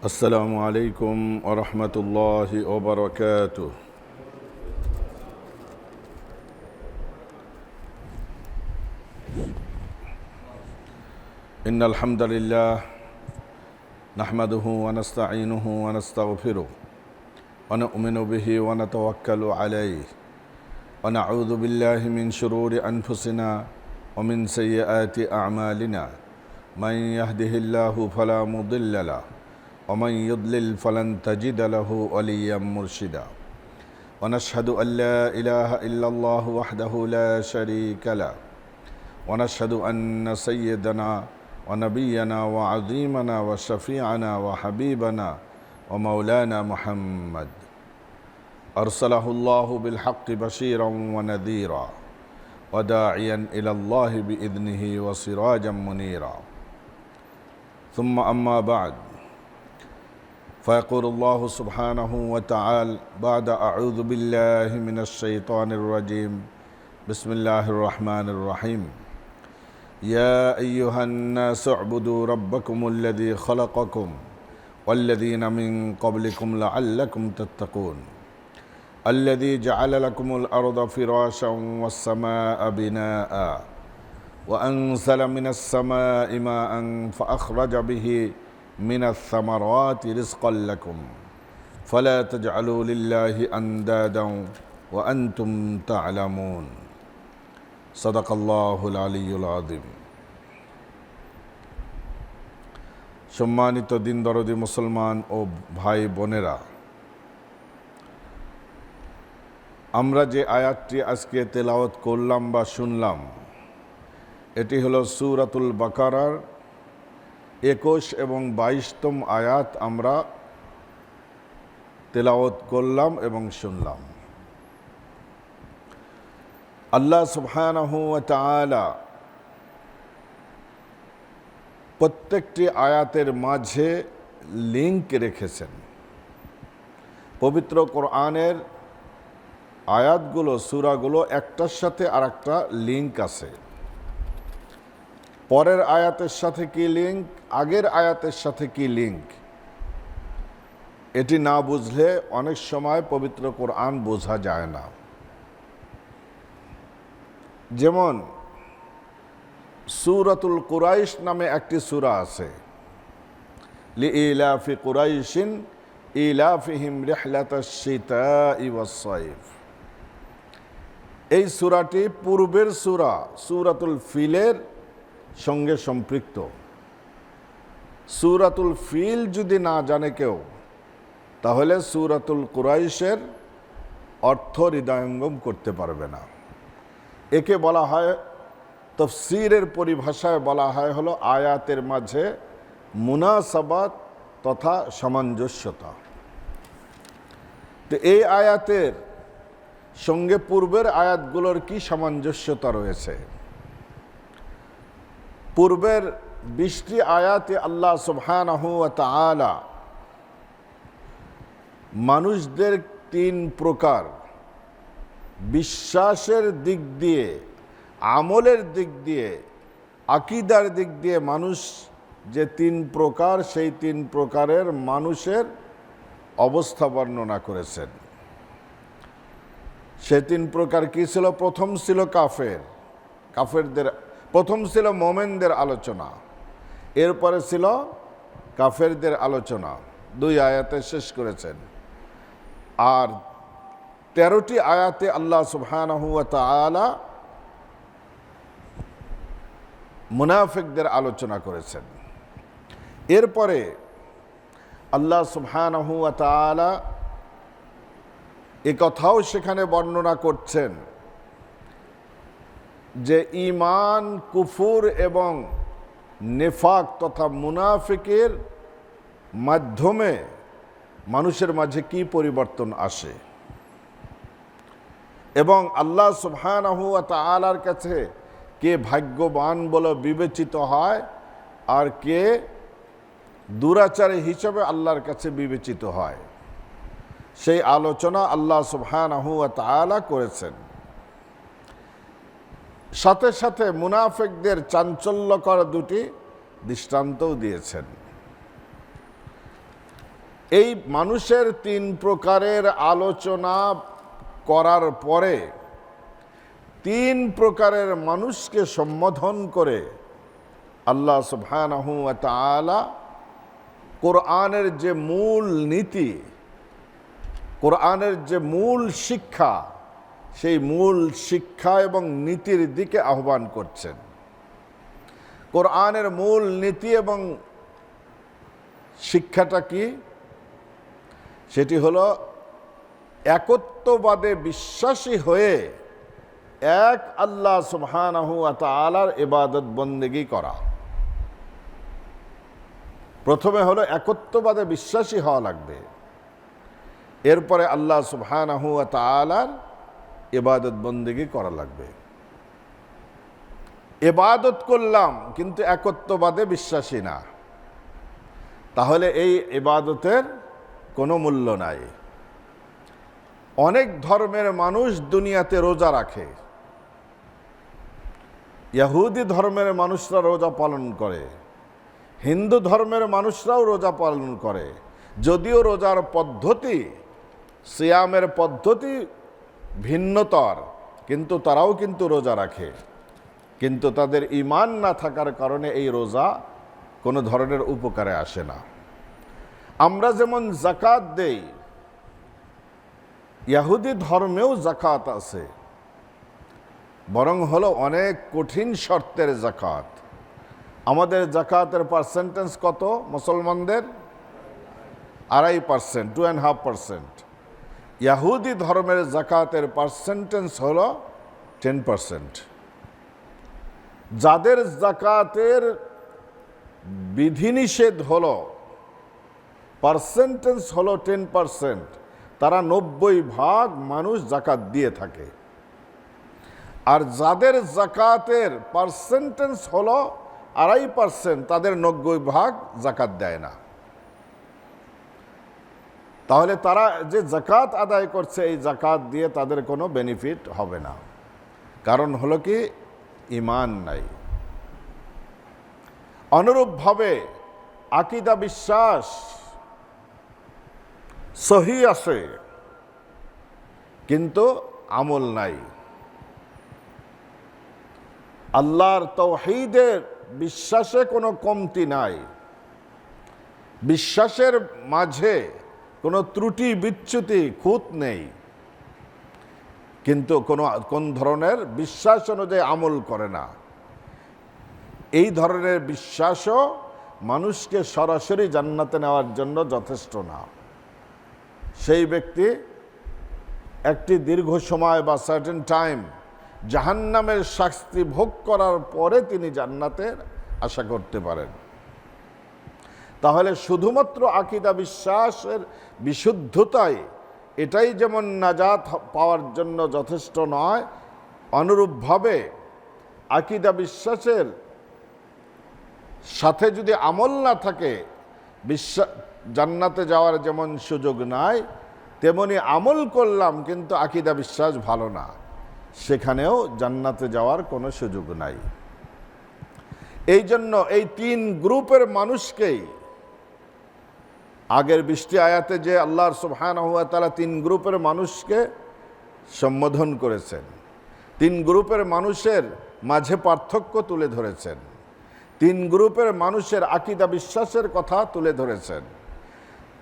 السلام عليكم ورحمة الله وبركاته. إن الحمد لله نحمده ونستعينه ونستغفره ونؤمن به ونتوكل عليه ونعوذ بالله من شرور أنفسنا ومن سيئات أعمالنا. من يهده الله فلا مضل له ومن يضلل فلن تجد له وليا مرشدا. ونشهد أن لا إله إلا الله وحده لا شريك له ونشهد أن سيدنا ونبينا وعظيمنا وشفيعنا وحبيبنا ومولانا محمد أرسله الله بالحق بشيرا ونذيرا وداعيا إلى الله بإذنه وسراجا منيرا. ثم أما بعد، فيقول الله سبحانه وتعالى بعد أعوذ بالله من الشيطان الرجيم بسم الله الرحمن الرحيم. يا أيها الناس اعبدوا ربكم الذي خلقكم والذين من قبلكم لعلكم تتقون. الذي جعل لكم الأرض فراشا والسماء بناء وأنزل من السماء ماء فأخرج به من الثمرات رزقا لكم فلا تجعلوا لله أندادا وأنتم تعلمون. صدق الله العلي العظيم. সম্মানিত দিন দরদি মুসলমান ও ভাই বোনেরা, আমরা যে আয়াতটি আজকে তেলাওয়াত করলাম বা শুনলাম, এটি হলো সূরাতুল বাকারার 21 এবং 22তম আয়াত আমরা তেলাওয়াত করলাম এবং শুনলাম। আল্লাহ সুবহানাহু ওয়া তাআলা প্রত্যেকটি আয়াতের মাঝে লিংক রেখেছেন। পবিত্র কোরআনের আয়াতগুলো, সূরাগুলো একটার সাথে আরেকটা লিংক আছে। পরের আয়াতের সাথে কি লিংক, আগের আয়াতের সাথে কি লিংক, এটি না বুঝলে অনেক সময় পবিত্র কোরআন বোঝা যায় না। যেমন সূরাতুল কুরাইশ নামে একটি সূরা আছে, লিইলাফি কুরাইশিন ইলাফিহিম রিহলাতাশ শিতাই ওয়াস সাইফ। এই সূরাটি পূর্বের সূরা সূরাতুল ফিলের সঙ্গে সম্পৃক্ত। সূরাতুল ফিল যদি না জানে কেউ, তাহলে সূরাতুল কুরাইশের অর্থ হৃদয়ঙ্গম করতে পারবে না। একে বলা হয়, তাফসীরের পরিভাষায় বলা হয় হলো আয়াতের মাঝে মুনাসাবাত তথা সামঞ্জস্যতা। তো এই আয়াতের সঙ্গে পূর্বের আয়াতগুলোর কি সামঞ্জস্যতা রয়েছে? পূর্বের 20টি আয়াতে আল্লাহ সুবহানাহু ওয়া তাআলা মানুষদের 3 প্রকার, বিশ্বাসের দিক দিয়ে, আমলের দিক দিয়ে, আকীদার দিক দিয়ে মানুষ যে 3 প্রকার, সেই 3 প্রকারের মানুষের অবস্থা বর্ণনা করেছেন। সে 3 প্রকার কি ছিল? প্রথম ছিল কাফেরদের, প্রথম ছিল মোমেনদের আলোচনা, এরপরে ছিল কাফেরদের আলোচনা। 2 আয়াতে শেষ করেছেন। আর 13টি আয়াতে আল্লাহ সুবহানাহু ওয়া তাআলা মুনাফিকদের আলোচনা করেছেন। এরপরে আল্লাহ সুবহানাহু ওয়া তাআলা একথাও সেখানে বর্ণনা করছেন যে ঈমান, কুফর এবং নিফাক তথা মুনাফিকের মাধ্যমে মানুষের মাঝে কি পরিবর্তন আসে, এবং আল্লাহ সুবহানাহু ওয়া তাআলার কাছে কে ভাগ্যবান বলে বিবেচিত হয় আর কে দুরাচারী হিসেবে আল্লাহর কাছে বিবেচিত হয়, সেই আলোচনা আল্লাহ সুবহানাহু ওয়া তাআলা করেছেন। সাথে সাথে মুনাফিকদের চাঞ্চল্যকর 2টি দৃষ্টান্তও দিয়েছেন। এই মানুষের তিন প্রকারের আলোচনা করার পরে তিন প্রকারের মানুষকে সম্বোধন করে আল্লাহ সুবহানাহু ওয়া তাআলা কোরআনের যে মূল নীতি, কোরআনের যে মূল শিক্ষা, সেই মূল শিক্ষা এবং নীতির দিকে আহ্বান করছেন। কোরআনের মূল নীতি এবং শিক্ষাটা কি? সেটি হলো একত্ববাদে বিশ্বাসী হয়ে এক আল্লাহ সুবহানাহু ওয়া তাআলার ইবাদত বন্দেগী করা। প্রথমে হলো একত্ববাদে বিশ্বাসী হওয়া লাগবে, এরপরে আল্লাহ সুবহানাহু ওয়া তাআলার ইবাদত বন্দেগী করা লাগবে। ইবাদত করলাম কিন্তু একত্ববাদে বিশ্বাসী না, তাহলে এই ইবাদতের কোনো মূল্য নাই। অনেক ধর্মের মানুষ দুনিয়াতে রোজা রাখে, ইহুদি ধর্মের মানুষরা রোজা পালন করে, হিন্দু ধর্মের মানুষরাও রোজা পালন করে, যদিও রোজার পদ্ধতি, সিয়ামের পদ্ধতি ভিন্নতর, কিন্তু তারাও কিন্তু রোজা রাখে। কিন্তু তাদের ঈমান না থাকার কারণে এই রোজা কোনো ধরনের উপকারে আসে না। আমরা যেমন যাকাত দেই, ইহুদি ধর্মেও যাকাত আছে, বরং হলো অনেক কঠিন শর্তের যাকাত। আমাদের যাকাতের পার্সেন্টেজ কত মুসলমানদের? 2.5%, 2.5%। ইহুদি ধর্মের যাকাতের পার্সেন্টেজ হলো 10%। যাদের যাকাতের বিধিনিষেধ হলো, পার্সেন্টেজ হলো 10%, তারা 90% মানুষ যাকাত দিয়ে থাকে। আর যাদের যাকাতের পার্সেন্টেজ হলো 2.5%, তাদের 90% যাকাত দেয় না। তাহলে তারা যে যাকাত আদায় করছে, এই যাকাত দিয়ে তাদের কোনো বেনিফিট হবে না। কারণ হলো কি? ঈমান নাই। অনুরূপভাবে আকীদা বিশ্বাস সহি আছে, কিন্তু আমল নাই। আল্লাহর তাওহীদের বিশ্বাসে কোনো কমতি নাই, বিশ্বাসের মাঝে কোনো ত্রুটি বিচ্যুতি খুঁত নেই, কিন্তু কোন ধরনের বিশ্বাস অনুযায়ী আমল করে না। এই ধরনের বিশ্বাসও মানুষকে সরাসরি জান্নাতে নেওয়ার জন্য যথেষ্ট না। সেই ব্যক্তি একটি দীর্ঘ সময় বা সার্টেন টাইম জাহান্নামের শাস্তি ভোগ করার পরে তিনি জান্নাতের আশা করতে পারেন। তাহলে শুধুমাত্র আকীদা বিশ্বাসের বিশুদ্ধতাই এটাই যেমন নাজাত পাওয়ার জন্য যথেষ্ট নয়, অনুরূপভাবে আকীদা বিশ্বাসের সাথে যদি আমল না থাকে, জান্নাতে যাওয়ার যেমন সুযোগ নাই, তেমনি আমল করলাম কিন্তু আকীদা বিশ্বাস ভালো না, সেখানেও জান্নাতে যাওয়ার কোনো সুযোগ নাই। এই জন্য এই তিন গ্রুপের মানুষকেই আগের 20টি আয়াতে যে আল্লাহ সুবহানাহু ওয়া তাআলা তিন গ্রুপের মানুষকে সম্বোধন করেছেন, তিন গ্রুপের মানুষের মাঝে পার্থক্য তুলে ধরেছেন, তিন গ্রুপের মানুষের আকীদা বিশ্বাসের কথা তুলে ধরেছেন,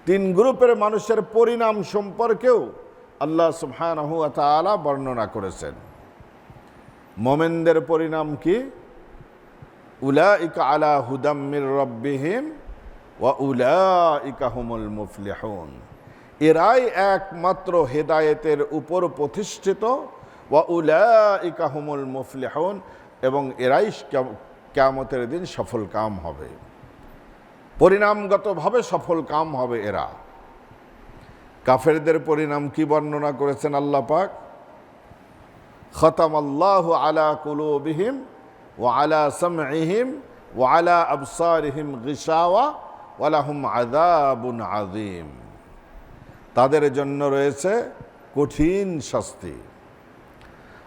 তিন গ্রুপের মানুষের পরিণাম সম্পর্কেও আল্লাহ সুবহানাহু ওয়া তাআলা বর্ণনা করেছেন। মুমিনদের পরিণাম কি? উলাইকা আলা হুদাম মির রাব্বিহিম ওয়া উলাইকা হুমুল মুফলিহুন। এরাই একমাত্র হেদায়েতের উপর প্রতিষ্ঠিত, ওয়া উলাইকা হুমুল মুফলিহুন, এবং এরাই কিয়ামতের দিন সফল কাম হবে, পরিণামগতভাবে সফল কাম হবে এরা। কাফেরদের পরিণাম কি বর্ণনা করেছেন আল্লাহ পাক? খতামাল্লাহু আলা কুলুবিহিম ওয়া আলা সামঈহিম ওয়া আলা আবসারিহিম গিশাওয়া ওয়া লাহুম আযাবুন আযীম। তাদের জন্য রয়েছে কঠিন শাস্তি।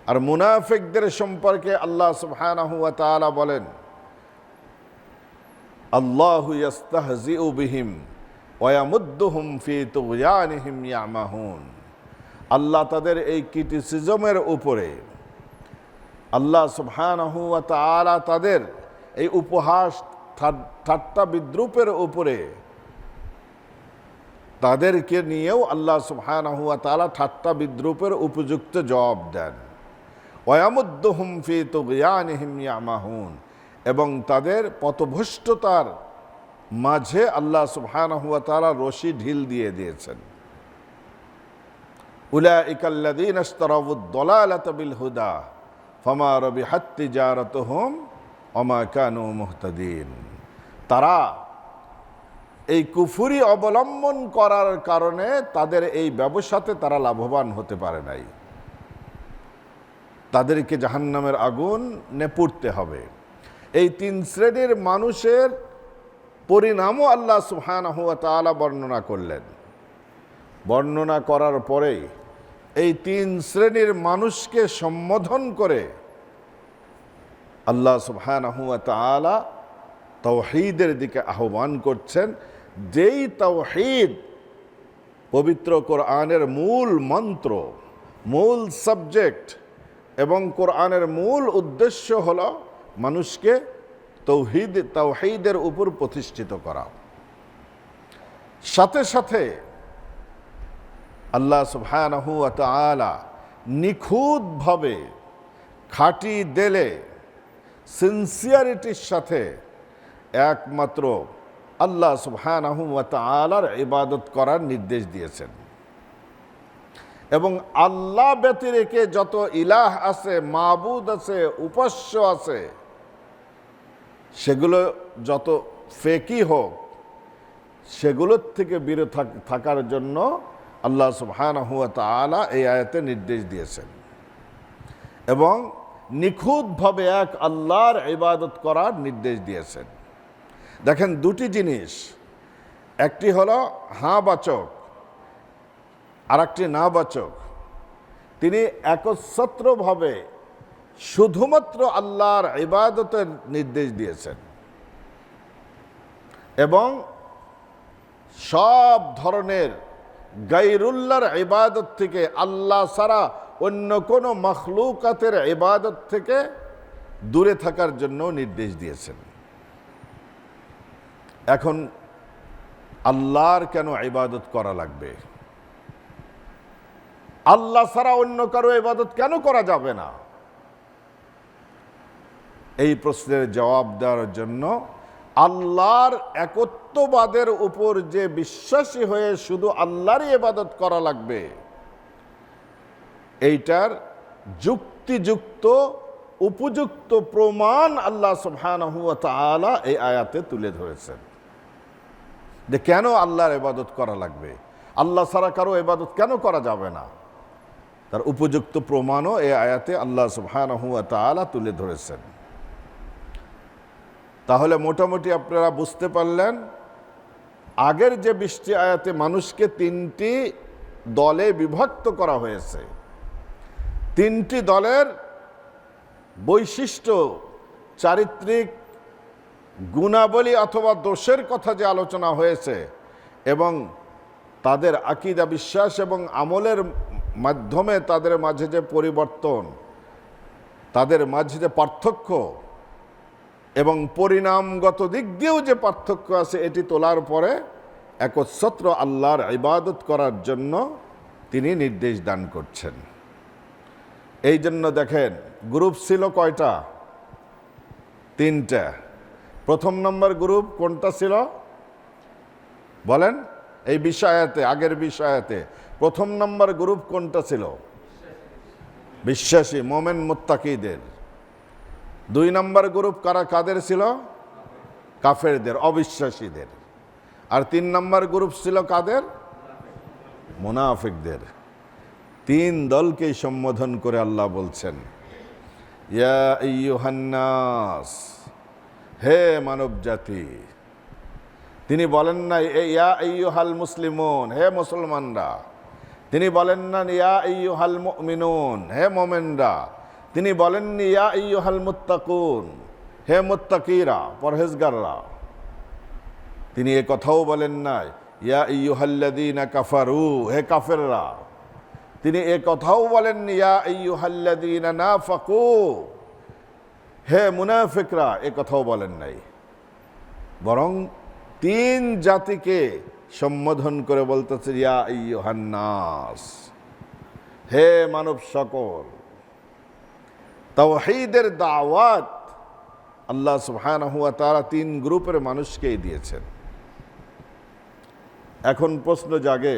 আর মুনাফিকদের সম্পর্কে আল্লাহ সুবহানাহু ওয়া তাআলা বলেন, আল্লাহু ইস্তাহজিউ বিহিম ওয়ায়ামুদ্দুহুম ফি তুগয়ানিহিম ইয়ামাহুন। আল্লাহ তাদের এই ক্রিটিসিজমের উপরে, আল্লাহ সুবহানাহু ওয়া তাআলা তাদের এই উপহাস ঠাট্টা বিদ্রূপের উপরে, তাদেরকে নিয়েও আল্লাহ সুবহানাহু ওয়া তাআলা ঠাট্টা বিদ্রূপের উপযুক্ত জবাব দেন। ওয়ায়ামুদ্দুহুম ফি তুগয়ানিহিম ইয়ামাহুন, এবং তাদের পথভ্রষ্টতার মাঝে আল্লাহ সুবহানাহু ওয়া তাআলা রশি ঢিল দিয়ে দিয়েছেন। উলাইকাল্লাযীনা ইশতারাউদ দালালাতা বিল হুদা ফামা রাবিহাত তিজারাতুহুম ওয়া কানু মুহতাদিন। তারা এই কুফরি অবলম্বন করার কারণে তাদের এই ব্যবসাতে তারা লাভবান হতে পারে নাই, তাদেরকে জাহান্নামের আগুন পুড়তে হবে। এই তিন শ্রেণীর মানুষের পরিণামও আল্লাহ সুবহানাহু ওয়া তাআলা বর্ণনা করলেন। বর্ণনা করার পরে এই তিন শ্রেণীর মানুষকে সম্বোধন করে আল্লাহ সুবহানাহু ওয়া তাআলা তাওহীদের দিকে আহ্বান করছেন, যেই তাওহীদ পবিত্র কোরআনের মূল মন্ত্র, মূল সাবজেক্ট, এবং কোরআনের মূল উদ্দেশ্য হলো মানুষকে তাওহীদের উপর প্রতিষ্ঠিত করা। সাথে সাথে আল্লাহ সুবহানাহু ওয়া তাআলা নিখুঁতভাবে, খাঁটি দিলে, সিনসিয়ারিটির সাথে একমাত্র আল্লাহ সুবহানাহু ওয়া তাআলার ইবাদত করার নির্দেশ দিয়েছেন। এবং আল্লাহ ব্যতিরেকে যত ইলাহ আছে, মাবুদ আছে, উপাস্য আছে, সেগুলো যত ফেকি হোক, সেগুলোর থেকে বিরত থাকার জন্য আল্লাহ সুবহানাহু ওয়া তাআলা এই আয়াতে নির্দেশ দিয়েছেন, এবং নিখুঁতভাবে এক আল্লাহর ইবাদত করার নির্দেশ দিয়েছেন। দেখেন, দুটি জিনিস, একটি হলো হাঁ বাচক আর একটি না বাচক। তিনি একচ্ছত্রভাবে শুধুমাত্র আল্লাহর ইবাদতের নির্দেশ দিয়েছেন, এবং সব ধরনের গায়রুল্লাহর ইবাদত থেকে, আল্লাহ ছাড়া অন্য কোনো মখলুকাতের ইবাদত থেকে দূরে থাকার জন্য নির্দেশ দিয়েছেন। এখন আল্লাহর কেন ইবাদত করা লাগবে? আল্লাহ ছাড়া অন্য কারো ইবাদত কেন করা যাবে না? এই প্রশ্নের জবাব দেওয়ার জন্য আল্লাহর একত্ববাদের উপর যে বিশ্বাসী হয়ে শুধু আল্লাহরই ইবাদত করা লাগবে, এইটার যুক্তিযুক্ত উপযুক্ত প্রমাণ আল্লাহ সুবহানাহু ওয়া তাআলা এই আয়াতে তুলে ধরেছেন, যে কেন আল্লাহর ইবাদত করা লাগবে, আল্লাহ ছাড়া কারো ইবাদত কেন করা যাবে না, তার উপযুক্ত প্রমাণও এই আয়াতে আল্লাহ সুবহানাহু ওয়া তাআলা তুলে ধরেছেন। তাহলে মোটামুটি আপনারা বুঝতে পারলেন, আগের যে 20টি আয়াতে মানুষকে 3টি দলে বিভক্ত করা হয়েছে। 3টি দলের বৈশিষ্ট্য, চারিত্রিক গুণাবলী অথবা দোষের কথা যে আলোচনা হয়েছে, এবং তাদের আকীদা, বিশ্বাস এবং আমলের মাধ্যমে তাদের মাঝে যে পরিবর্তন, তাদের মাঝে যে পার্থক্য এবং পরিণামগত দিক দিয়েও যে পার্থক্য আছে, এটি তোলার পরে একচ্ছত্র আল্লাহর ইবাদত করার জন্য তিনি নির্দেশ দান করছেন। এই জন্য দেখেন, গ্রুপ ছিল কয়টা? 3টা। প্রথম নম্বর গ্রুপ কোনটা ছিল বলেন? এই বিষয়াতে, আগের বিষয়াতে প্রথম নম্বর গ্রুপ কোনটা ছিল? বিশ্বাসী, মোমেন, মুত্তাকিদের। 2 নম্বর গ্রুপ কাদের ছিল? কাফেরদের, অবিশ্বাসীদের। আর 3 নম্বর গ্রুপ ছিল কাদের? মুনাফিকদের। 3 দলকেই সম্বোধন করে আল্লাহ বলছেন, ইয়া আইয়ুহান নাস, হে মানব জাতি। তিনি বলেন না ইয়া আইয়ুহাল মুসলিমুন, হে মুসলমানরা। তিনি বলেন না ইয়া আইয়ুহাল মুমিনুন, হে মুমিনরা। তিনি বলেননি ইয়া আইয়ুহাল মুত্তাকুন, হে মুত্তাকিরা, পরহেজগাররা। তিনি এ কথাও বলেন নাই ইয়া আইয়ুহাল্লাযীনা কাফারু, হে কাফেররা। তিনি এ কথাও বলেন ইয়া আইয়ুহাল্লাযীনা নাফাকু, হে মুনাফিকরা, এ কথাও বলেন নাই। বরং তিন জাতিকে সম্বোধন করে বলতেছে ইয়া আইয়ুহান নাস, হে মানব সকল। তাওহীদের দাওয়াত আল্লাহ সুবহানাহু ওয়া তাআলা তিন গ্রুপের মানুষকেই দিয়েছেন। এখন প্রশ্ন জাগে,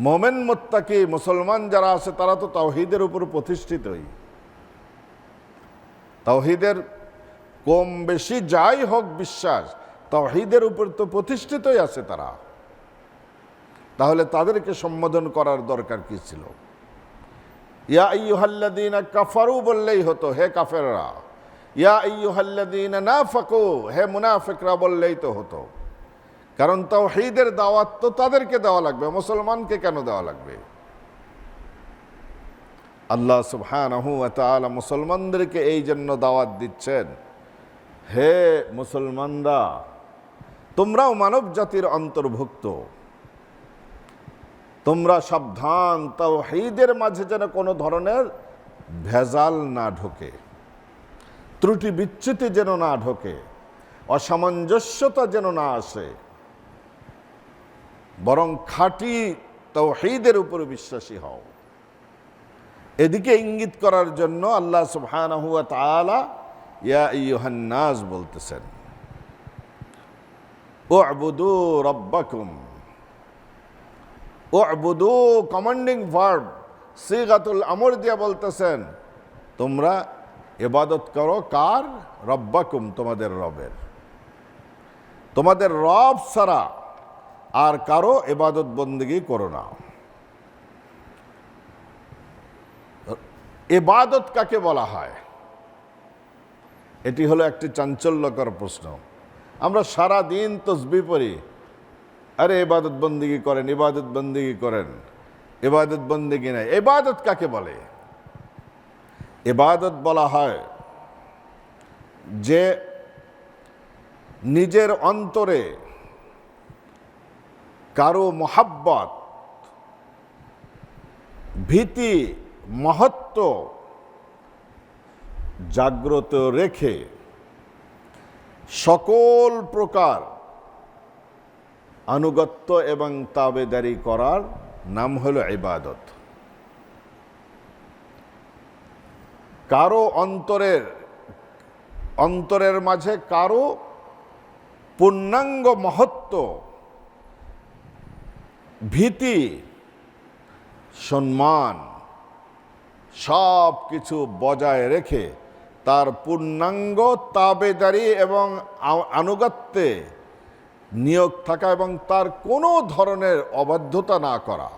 মোমেন মুত্তাকি মুসলমান যারা আছে তারা তো তাওহীদের উপর প্রতিষ্ঠিতই। তাওহীদের কম বেশি যাই হোক বিশ্বাস, তাওহীদের উপর তো প্রতিষ্ঠিতই আছে তারা। তাহলে তাদেরকে সম্বোধন করার দরকার কি ছিল? ইয়া আইয়ুহাল্লাযীনা কাফারু বললেই হতো, হে কাফেররা। ইয়া আইয়ুহাল্লাযীনা নাফাকু, হে মুনাফিকরা বললেই তো হতো। কারণ তাওহীদের দাওয়াত তো তাদেরকে দেওয়া লাগবে, মুসলমানকে কেন দেওয়া লাগবে? আল্লাহ সুবহানাহু ওয়া তাআলা মুসলমানদেরকে এই জন্য দাওয়াত দিচ্ছেন, হে মুসলমানরা, তোমরাও মানব জাতির অন্তর্ভুক্ত, তোমরা সাবধান, তাওহীদের মাঝে যেন কোনো ধরনের ভেজাল না ঢোকে, ত্রুটি বিচ্যুতি যেন না ঢোকে, অসামঞ্জস্যতা যেন না আসে, বরং খাঁটি তাওহীদের উপর বিশ্বাসী হও। এদিকে ইঙ্গিত করার জন্য আল্লাহ সুবহানাহু ওয়া তাআলা ইয়া আইয়ুহান নাস বলতেছেন। উ'বুদু রাব্বাকুম, উ'বুদু কমান্ডিং ভার্ব, সিগাতুল আমর দিয়া বলতেছেন, তোমরা ইবাদত করো কার? রব্বাকুম, তোমাদের রবের। তোমাদের রব ছাড়া আর কারো ইবাদত বন্দেগী করো না। ইবাদত কাকে বলা হয়? এটি হলো একটি চাঞ্চল্যকর প্রশ্ন। আমরা সারা দিন তসবিহ পড়ি, আরে ইবাদত বন্দেগী করেন, ইবাদত বন্দেগী করেন, ইবাদত বন্দেগী নাই। ইবাদত কাকে বলে? ইবাদত বলা হয় যে নিজের অন্তরে কারো মোহাব্বত, ভীতি, মহত্ব জাগ্রত রেখে সকল প্রকার আনুগত্য এবং তাবেদারি করার নাম হলো ইবাদত। কারো অন্তরের মাঝে কারো পূর্ণাঙ্গ মহত্ব, ভীতি, সম্মান সব কিছু বজায় রেখে তার পূর্ণাঙ্গ তাবেদারি এবং আনুগত্যে নিয়োগ থাকা এবং তার কোনো ধরনের অবাধ্যতা না করা,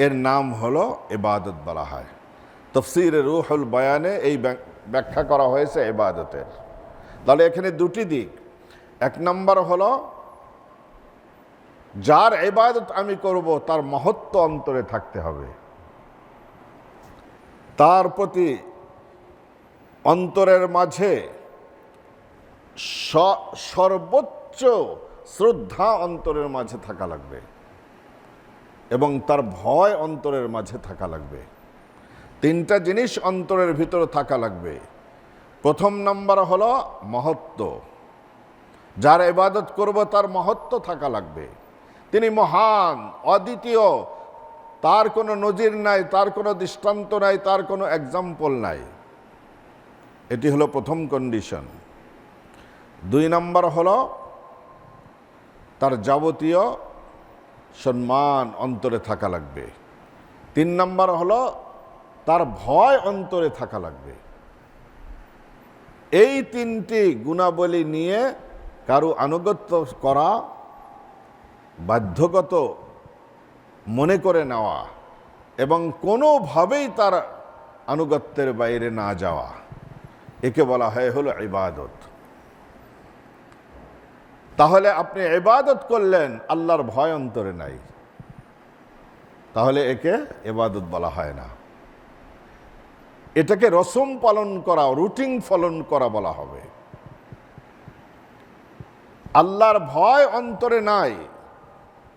এর নাম হলো ইবাদত বলা হয়। তাফসীরে রূহুল বায়ানে এই ব্যাখ্যা করা হয়েছে ইবাদতের। তাহলে এখানে দুটি দিক। এক নম্বর হলো যার ইবাদত আমি করব তার মহত্ব অন্তরে থাকতে হবে, তার প্রতি অন্তরের মাঝে সর্বোচ্চ শ্রদ্ধা অন্তরের মাঝে থাকা লাগবে এবং তার ভয় অন্তরের মাঝে থাকা লাগবে। তিনটা জিনিস অন্তরের ভিতরে থাকা লাগবে। প্রথম নাম্বার হলো মহত্ব। যার ইবাদত করব তার মহত্ব থাকা লাগবে। তিনি মহান, অদ্বিতীয়, তার কোনো নজির নাই, তার কোনো দৃষ্টান্ত নাই, তার কোনো এক্সাম্পল নাই। এটি হলো প্রথম কন্ডিশন। দুই নাম্বার হলো তার যাবতীয় সম্মান অন্তরে থাকা লাগবে। তিন নাম্বার হলো তার ভয় অন্তরে থাকা লাগবে। এই তিনটি গুণাবলী নিয়ে কারো আনুগত্য করা, বাধ্যগত মনে করে নেওয়া এবং কোনোভাবেই তার আনুগত্যের বাইরে না যাওয়া, একে বলা হয় হলো ইবাদত। তাহলে আপনি ইবাদত করলেন, আল্লাহর ভয় অন্তরে নাই, তাহলে একে ইবাদত বলা হয় না। এটাকে রসম পালন করা, রুটিন ফলন করা বলা হবে। আল্লাহর ভয় অন্তরে নাই,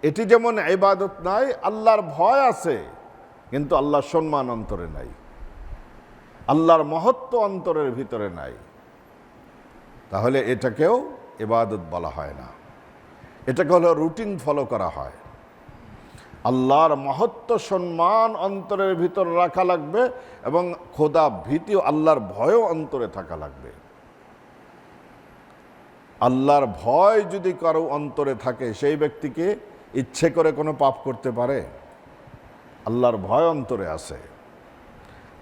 এটি যেমন ইবাদত নাই, আল্লাহর ভয় আছে কিন্তু আল্লাহর সম্মান অন্তরে নাই, আল্লাহর মহত্ব অন্তরের ভিতরে নাই, তাহলে এটাকেও ইবাদত বলা হয় না, এটাকে হলো রুটিন ফলো করা হয়। আল্লাহর মহত্ব সম্মান অন্তরের ভিতরে রাখা লাগবে এবং খোদা ভীতি ও আল্লাহর ভয়ও অন্তরে থাকা লাগবে। আল্লাহর ভয় যদি কারো অন্তরে থাকে, সেই ব্যক্তিকে ইচ্ছে করে কোনো পাপ করতে পারে? আল্লাহর ভয় অন্তরে আছে,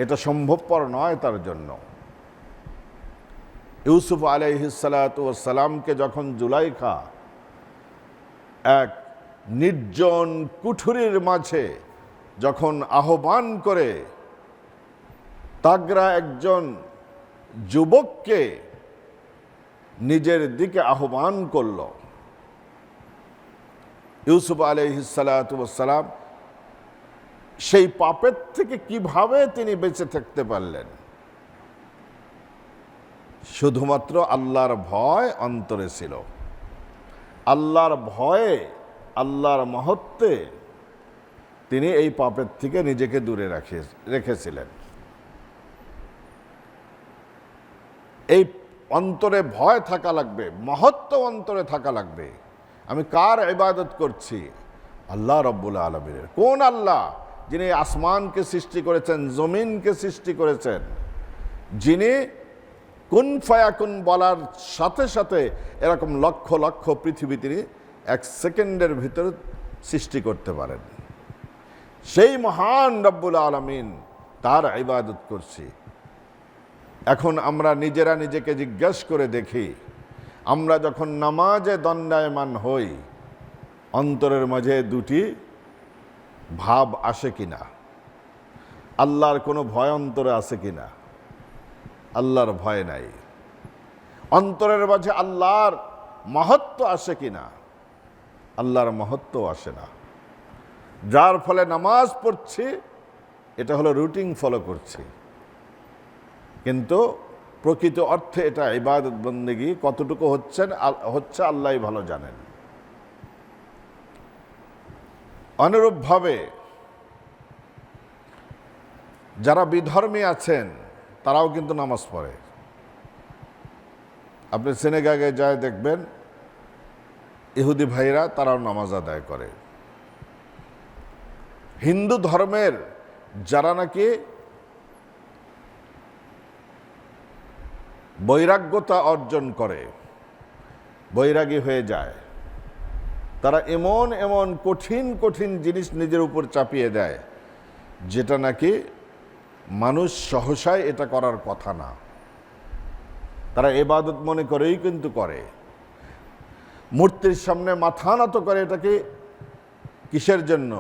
এটা সম্ভবপর নয় তার জন্য। ইউসুফ আলাইহিসসালাতু ওয়াসসালামকে যখন জুলাইখা এক নির্জন কুঠুরির মাঝে যখন আহ্বান করে, তাগরা একজন যুবককে নিজের দিকে আহ্বান করল, ইউসুফ আলাইহিসসালাতু ওয়াসসালাম সেই পাপের থেকে কিভাবে তিনি বেঁচে থাকতে পারলেন? শুধুমাত্র আল্লাহর ভয় অন্তরে ছিল। আল্লাহর ভয়ে, আল্লাহর মহত্বে তিনি এই পাপের থেকে নিজেকে দূরে রেখেছিলেন। এই অন্তরে ভয় থাকা লাগবে, মহত্ব অন্তরে থাকা লাগবে। আমি কার ইবাদত করছি? আল্লাহ রব্বুল আলামিনের। কোন আল্লাহ? যিনি আসমানকে সৃষ্টি করেছেন, জমিনকে সৃষ্টি করেছেন, যিনি কুন ফায়াকুন বলার সাথে সাথে এরকম লক্ষ লক্ষ পৃথিবী তিনি এক সেকেন্ডের ভিতরে সৃষ্টি করতে পারেন। সেই মহান রব্বুল আলামিন, তার ইবাদত করছি। এখন আমরা নিজেরা নিজেকে জিজ্ঞাসা করে দেখি, আমরা যখন নামাজে দণ্ডায়মান হই, অন্তরের মাঝে দুটি ভাব আসে কিনা? আল্লাহর কোনো ভয় অন্তরে আছে কিনা? আল্লাহর ভয় নাই। অন্তরের মাঝে আল্লাহর মহত্ব আসে কিনা? আল্লাহর মহত্ব আসে না। যার ফলে নামাজ পড়ছি, এটা হলো রুটিন ফলো করছি, কিন্তু প্রকৃত অর্থে এটা ইবাদত বন্দেগী কতটুকু হচ্ছে আল্লাহই ভালো জানেন। অনুরূপভাবে যারা বিধর্মী আছেন তারাও কিন্তু নামাজ পড়ে। আপনি সিনেগাগে যায় দেখবেন, ইহুদি ভাইরা তারাও নামাজ আদায় করে। হিন্দু ধর্মের যারা নাকি বৈরাগ্যতা অর্জন করে, বৈরাগী হয়ে যায়, তারা এমন এমন কঠিন কঠিন জিনিস নিজের উপর চাপিয়ে দেয়, যেটা নাকি মানুষ সহসায় এটা করার কথা না। তারা ইবাদত মনে করেই কিন্তু করে। মূর্তির সামনে মাথা নত করে, এটাকে কিসের জন্য?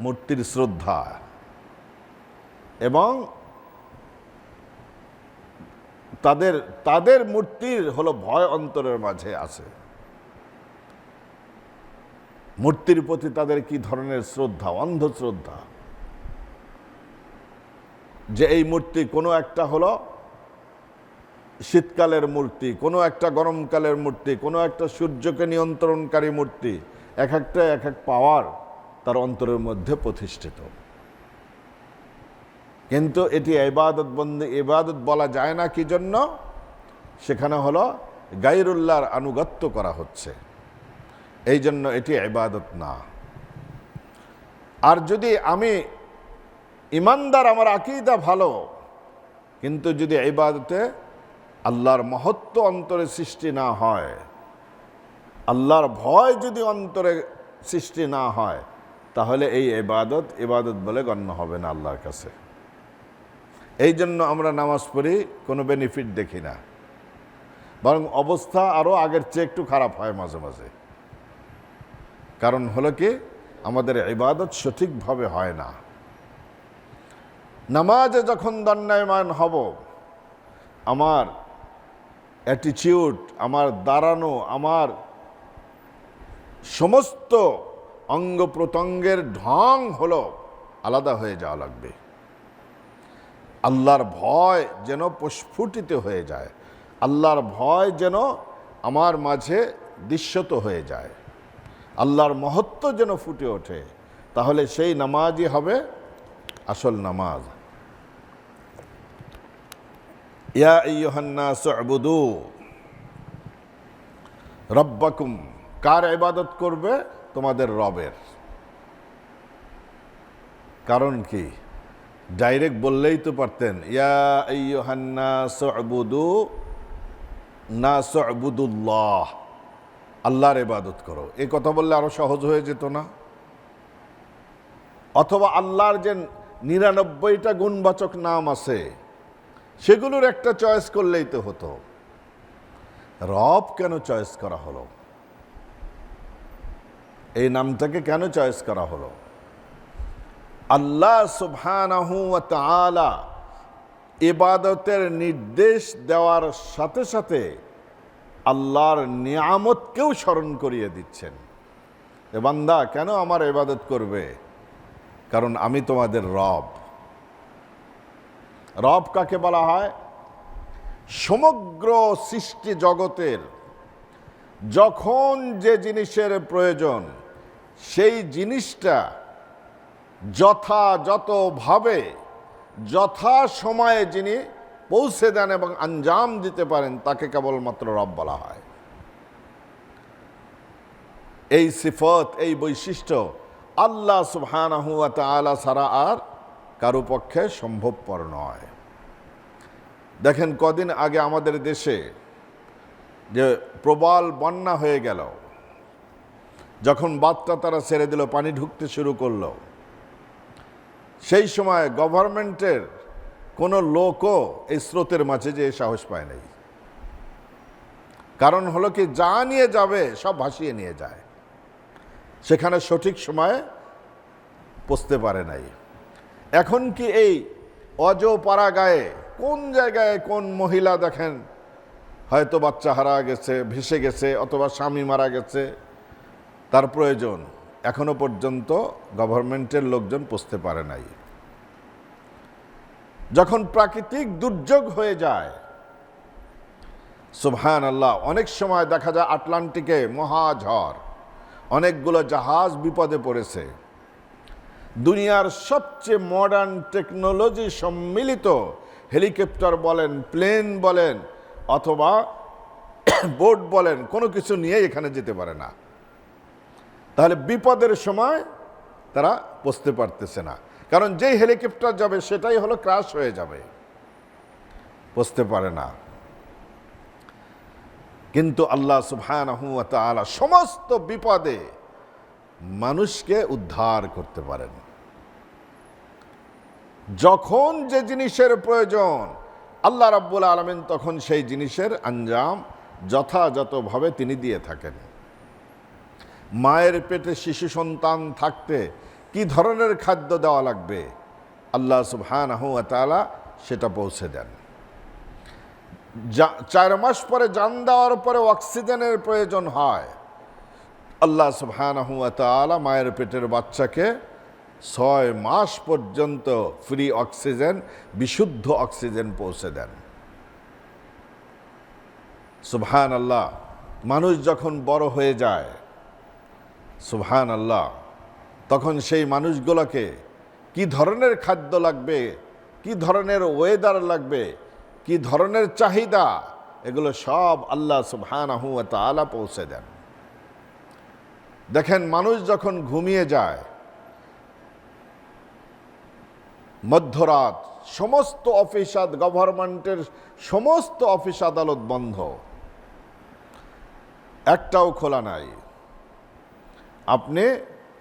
মূর্তির শ্রদ্ধা। এবং তাদের মূর্তির হলো ভয় অন্তরের মাঝে আছে। মূর্তির প্রতি তাদের কি ধরনের শ্রদ্ধা, অন্ধ শ্রদ্ধা, যে এই মূর্তি কোনো একটা হলো শীতকালের মূর্তি, কোনো একটা গরমকালের মূর্তি, কোনো একটা সূর্যকে নিয়ন্ত্রণকারী মূর্তি, এক একটা এক এক পাওয়ার তার অন্তরের মধ্যে প্রতিষ্ঠিত। কিন্তু এটি ইবাদত বলা যায় না। কি জন্য? সেখানে হলো গায়রুল্লাহর আনুগত্য করা হচ্ছে, এই জন্য এটি ইবাদত না। আর যদি আমি ইমানদার, আমার আকীদা ভালো, কিন্তু যদি ইবাদতে আল্লাহর মহত্ব অন্তরে সৃষ্টি না হয়, আল্লাহর ভয় যদি অন্তরে সৃষ্টি না হয়, তাহলে এই ইবাদত বলে গণ্য হবে না আল্লাহর কাছে। এই জন্য আমরা নামাজ পড়ি, কোনো বেনিফিট দেখি না, বরং অবস্থা আরও আগের চেয়ে একটু খারাপ হয় মাঝে মাঝে। কারণ হলো কি, আমাদের ইবাদত সঠিকভাবে হয় না। নামাজে যখন দণ্ডায়মান হব, আমার অ্যাটিটিউড, আমার দাঁড়ানো, আমার সমস্ত অঙ্গ প্রত্যঙ্গের ঢং হলো আলাদা হয়ে যাওয়া লাগবে। আল্লাহর ভয় যেন প্রস্ফুটিত হয়ে যায়, আল্লাহর ভয় যেন আমার মাঝে দৃশ্যত হয়ে যায়, আল্লাহর মহত্ব যেন ফুটে ওঠে, তাহলে সেই নামাজই হবে আসল নামাজ। ইয়া আইয়ুহান নাস উবুদু রব্বাকুম, কার ইবাদত করবে? তোমাদের রবের। কারণ কি? ডাইরেক্ট বললেই তো পারতেন, ইয়া আইয়ুহান নাস উবুদু নাস উবুদুল্লাহ, আল্লাহর ইবাদত করো। এই কথা বললে আরো সহজ হয়ে যেত না? অথবা আল্লাহর যে 99টা গুণবাচক নাম আছে সেগুলোর একটা চয়েস করলেই তো হতো। রব কেন চয়েস করা হলো? এই নামটাকে কেন চয়েস করা হলো? আল্লাহ সুবহানাহু ওয়া তাআলা ইবাদতের নির্দেশ দেওয়ার সাথে সাথে আল্লাহর নিয়ামতকেও স্মরণ করিয়ে দিচ্ছেন। এ বান্দা, কেন আমার ইবাদত করবে? কারণ আমি তোমাদের রব। রব কাকে বলা হয়? সমগ্র সৃষ্টি জগতের যখন যে জিনিসের প্রয়োজন সেই জিনিসটা যথাযথভাবে যথা সময়ে যিনি পৌঁছে দেন এবং আঞ্জাম দিতে পারেন তাকে কেবলমাত্র রব বলা হয়। এই সিফত, এই বৈশিষ্ট্য আল্লাহ সুবহানাহু ওয়া তাআলা ছাড়া আর কারো পক্ষে সম্ভবপর নয়। দেখেন, কদিন আগে আমাদের দেশে যে প্রবল বন্যা হয়ে গেল, যখন বাঁধটা তারা ছেড়ে দিল, পানি ঢুকতে শুরু করলো, সেই সময় গভর্নমেন্টের কোনো লোকও এই স্রোতের মাঝে যে সাহস পায় নাই। কারণ হলো কি, যা নিয়ে যাবে সব ভাসিয়ে নিয়ে যায়, সেখানে সঠিক সময়ে পৌঁছতে পারে নাই। এখন কি এই অজপাড়া গায়ে কোন জায়গায় কোন মহিলা দেখেন হয়তো বাচ্চা হারা গেছে, ভেসে গেছে, অথবা স্বামী মারা গেছে, তার প্রয়োজন, এখনো পর্যন্ত গভর্নমেন্টের লোকজন পৌঁছতে পারে নাই। যখন প্রাকৃতিক দুর্যোগ হয়ে যায়, সুবহানাল্লাহ, অনেক সময় দেখা যায় আটলান্টিকে মহাঝড়, অনেকগুলো জাহাজ বিপদে পড়েছে। দুনিয়ার সবচেয়ে মডার্ন টেকনোলজি সম্মিলিত হেলিকপ্টার বলেন, প্লেন বলেন, অথবা বোট বলেন, কোনো কিছু নিয়ে এখানে যেতে পারে না। তাহলে বিপদের সময় তারা পৌঁছতে পারতেছে না, কারণ যেই হেলিকপ্টার যাবে সেটাই হলো ক্র্যাশ হয়ে যাবে, পৌঁছতে পারে না। কিন্তু আল্লাহ সুবহানাহু ওয়া তাআলা সমস্ত বিপদে মানুষকে উদ্ধার করতে পারেন। যখন যে জিনিসের প্রয়োজন আল্লাহ রাব্বুল আলামিন তখন সেই জিনিসের আঞ্জাম যথাযথভাবে তিনি দিয়ে থাকেন। মায়ের পেটে শিশু সন্তান থাকতে কি ধরনের খাদ্য দেওয়া লাগবে আল্লাহ সুবহানাহু ওয়া তাআলা সেটা পৌঁছে দেন। 4 মাস পরে জান দেওয়ার পরে অক্সিজেনের প্রয়োজন হয়, আল্লাহ সুবহানাহু ওয়া তাআলা মায়ের পেটের বাচ্চাকে 6 মাস পর্যন্ত ফ্রি অক্সিজেন, বিশুদ্ধ অক্সিজেন পৌঁছে দেন। সুবহানাল্লাহ, মানুষ যখন বড় হয়ে যায়, সুবহানাল্লাহ, তখন সেই মানুষগুলোকে কি ধরনের খাদ্য লাগবে, কি ধরনের ওয়েদার লাগবে, কি ধরনের চাহিদা, এগুলো সব আল্লাহ সুবহানাহু ওয়া তাআলা পৌঁছে দেন। দেখেন, মানুষ যখন ঘুমিয়ে যায়, মধ্যরাত সমস্ত অফিস, গভর্নমেন্টের সমস্ত অফিস আদালত বন্ধ, একটাও খোলা নাই। আপনি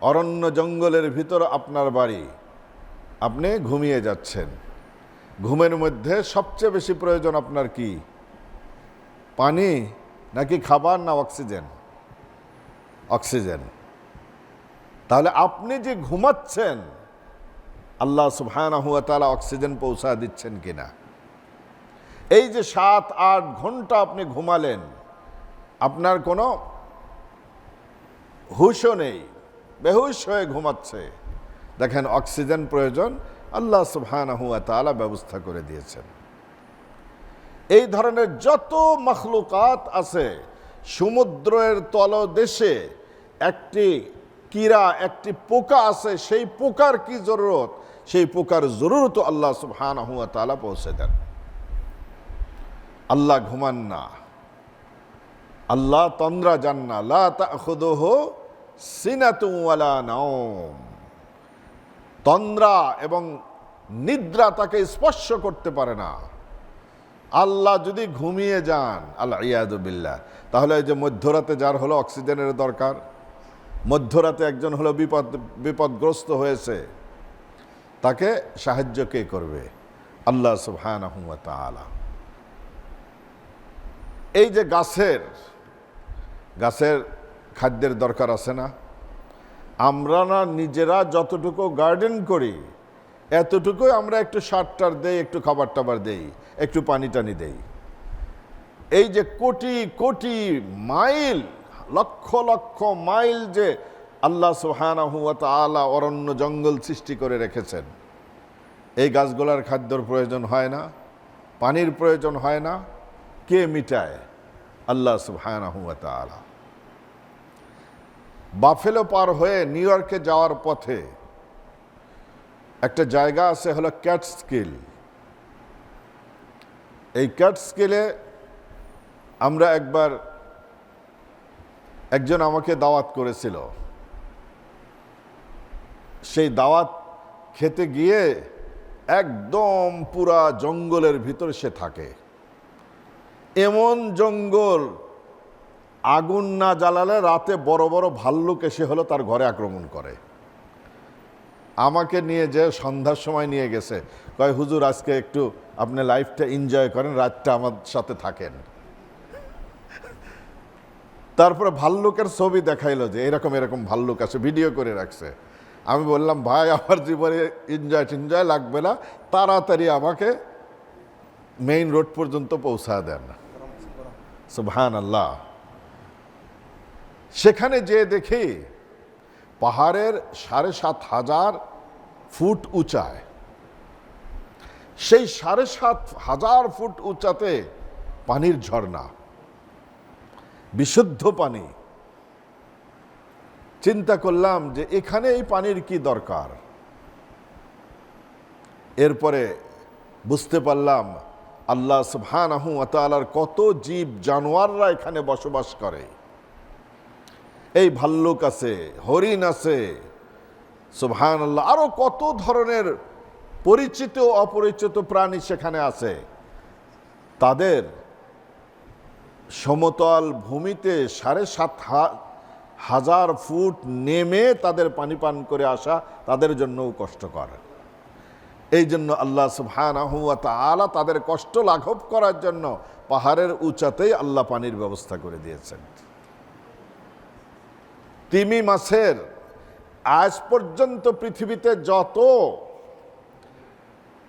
অরণ্য জঙ্গলের ভিতর আপনার বাড়ি, আপনি ঘুমিয়ে যাচ্ছেন। ঘুমের মধ্যে সবচেয়ে বেশি প্রয়োজন আপনার কি? পানি নাকি খাবার না অক্সিজেন? অক্সিজেন। তাহলে আপনি যে ঘুমাচ্ছেন, আল্লাহ সুবহানাহু ওয়া তাআলা অক্সিজেন পৌঁছা দিচ্ছেন কিনা? এই যে 7-8 ঘন্টা আপনি ঘুমালেন, আপনার কোনো হুঁশও নেই, বেহুশ হয়ে ঘুমাচ্ছে, দেখেন অক্সিজেন প্রয়োজন, আল্লাহ সুবহানাহু ওয়া তাআলা ব্যবস্থা করে দিয়েছেন। এই ধরনের যত মখলুকাত আছে সমুদ্রের তলদেশে একটি কীরা, একটি পোকা আছে, সেই পোকার কি জরুরত, সেই পোকার জরুরত আল্লাহ সুবহানাহু ওয়া তাআলা পৌঁছে দেন। আল্লাহ ঘুমান না, আল্লাহ তন্দ্রা যান না, লা তাখুযুহু সিনাতুন ওয়ালা নাওম। তন্দ্রা এবং নিদ্রা তাকে স্পর্শ করতে পারে না। আল্লাহ যদি ঘুমিয়ে যান, আল্লাহ ইয়াদু বিল্লাহ, তাহলে এই যে মধ্যরাতে যার হলো অক্সিজেনের দরকার, মধ্যরাতে একজন হলো বিপদগ্রস্ত হয়েছে, তাকে সাহায্য কে করবে? আল্লাহ সুবহানাহু ওয়া তাআলা। এই যে গাছের খাদ্যের দরকার আছে না? আমরা না নিজেরা যতটুকু গার্ডেন করি এতটুকুই আমরা একটু সার টার দেই, একটু খাবার টাবার দেই, একটু পানি টানি দেই। এই যে কোটি কোটি মাইল, লক্ষ লক্ষ মাইল যে আল্লাহ সুবহানাহু ওয়া তাআলা অরণ্য জঙ্গল সৃষ্টি করে রেখেছেন, এই গাছগুলার খাদ্যর প্রয়োজন হয় না? পানির প্রয়োজন হয় না? কে মিটায়? আল্লাহ সুবহানাহু ওয়া তাআলা। বাফেলো পার হয়ে নিউ ইয়র্কে যাওয়ার পথে একটা জায়গা আছে হলো ক্যাটস্কিল। এই ক্যাটস্কিলে আমরা একজন আমাকে দাওয়াত করেছিল। সেই দাওয়াত খেতে গিয়ে একদম পুরা জঙ্গলের ভিতরে সে থাকে। এমন জঙ্গল, আগুন না জ্বালালে রাতে বড় বড় ভাল্লুক এসে হলো তার ঘরে আক্রমণ করে। আমাকে নিয়ে যে সন্ধ্যার সময় নিয়ে গেছে, কয় হুজুর আজকে একটু আপনি লাইফটা এনজয় করেন, রাতটা আমার সাথে থাকেন। তারপরে ভাল্লুকের ছবি দেখাইলো যে এরকম এরকম ভাল্লুক আছে, ভিডিও করে রাখছে। আমি বললাম ভাই আমার জীবনে এনজয় লাগবে না, তাড়াতাড়ি আমাকে মেইন রোড পর্যন্ত পৌঁছা দেন। সুবহানাল্লাহ। সেখানে যে দেখি পাহাড়ের ৭,৫০০ ফুট উঁচায়, সেই ৭,৫০০ ফুট উঁচাতে পানির ঝর্ণা, বিশুদ্ধ পানি। চিন্তা করলাম যে এখানে এই পানির কি দরকার। এরপরে বুঝতে পারলাম আল্লাহ সুবহানাহু ওয়া তাআলার কত জীব জানোয়াররা এখানে বসবাস করে। এই ভাল্লুক আছে, হরিণ আছে, সুবহানাল্লাহ, আরো কত ধরনের পরিচিত অপরিচিত প্রাণী সেখানে আছে। তাদের সমতল ভূমিতে ৭,৫০০ ফুট নেমে তাদের পানি পান করে আসা তাদের জন্যও কষ্টকর। এই জন্য আল্লাহ সুবহানাহু ওয়া তাআলা তাদের কষ্ট লাঘব করার জন্য পাহাড়ের উঁচাতেই আল্লাহ পানির ব্যবস্থা করে দিয়েছেন। তিমি মাছের আজ পর্যন্ত পৃথিবীতে যত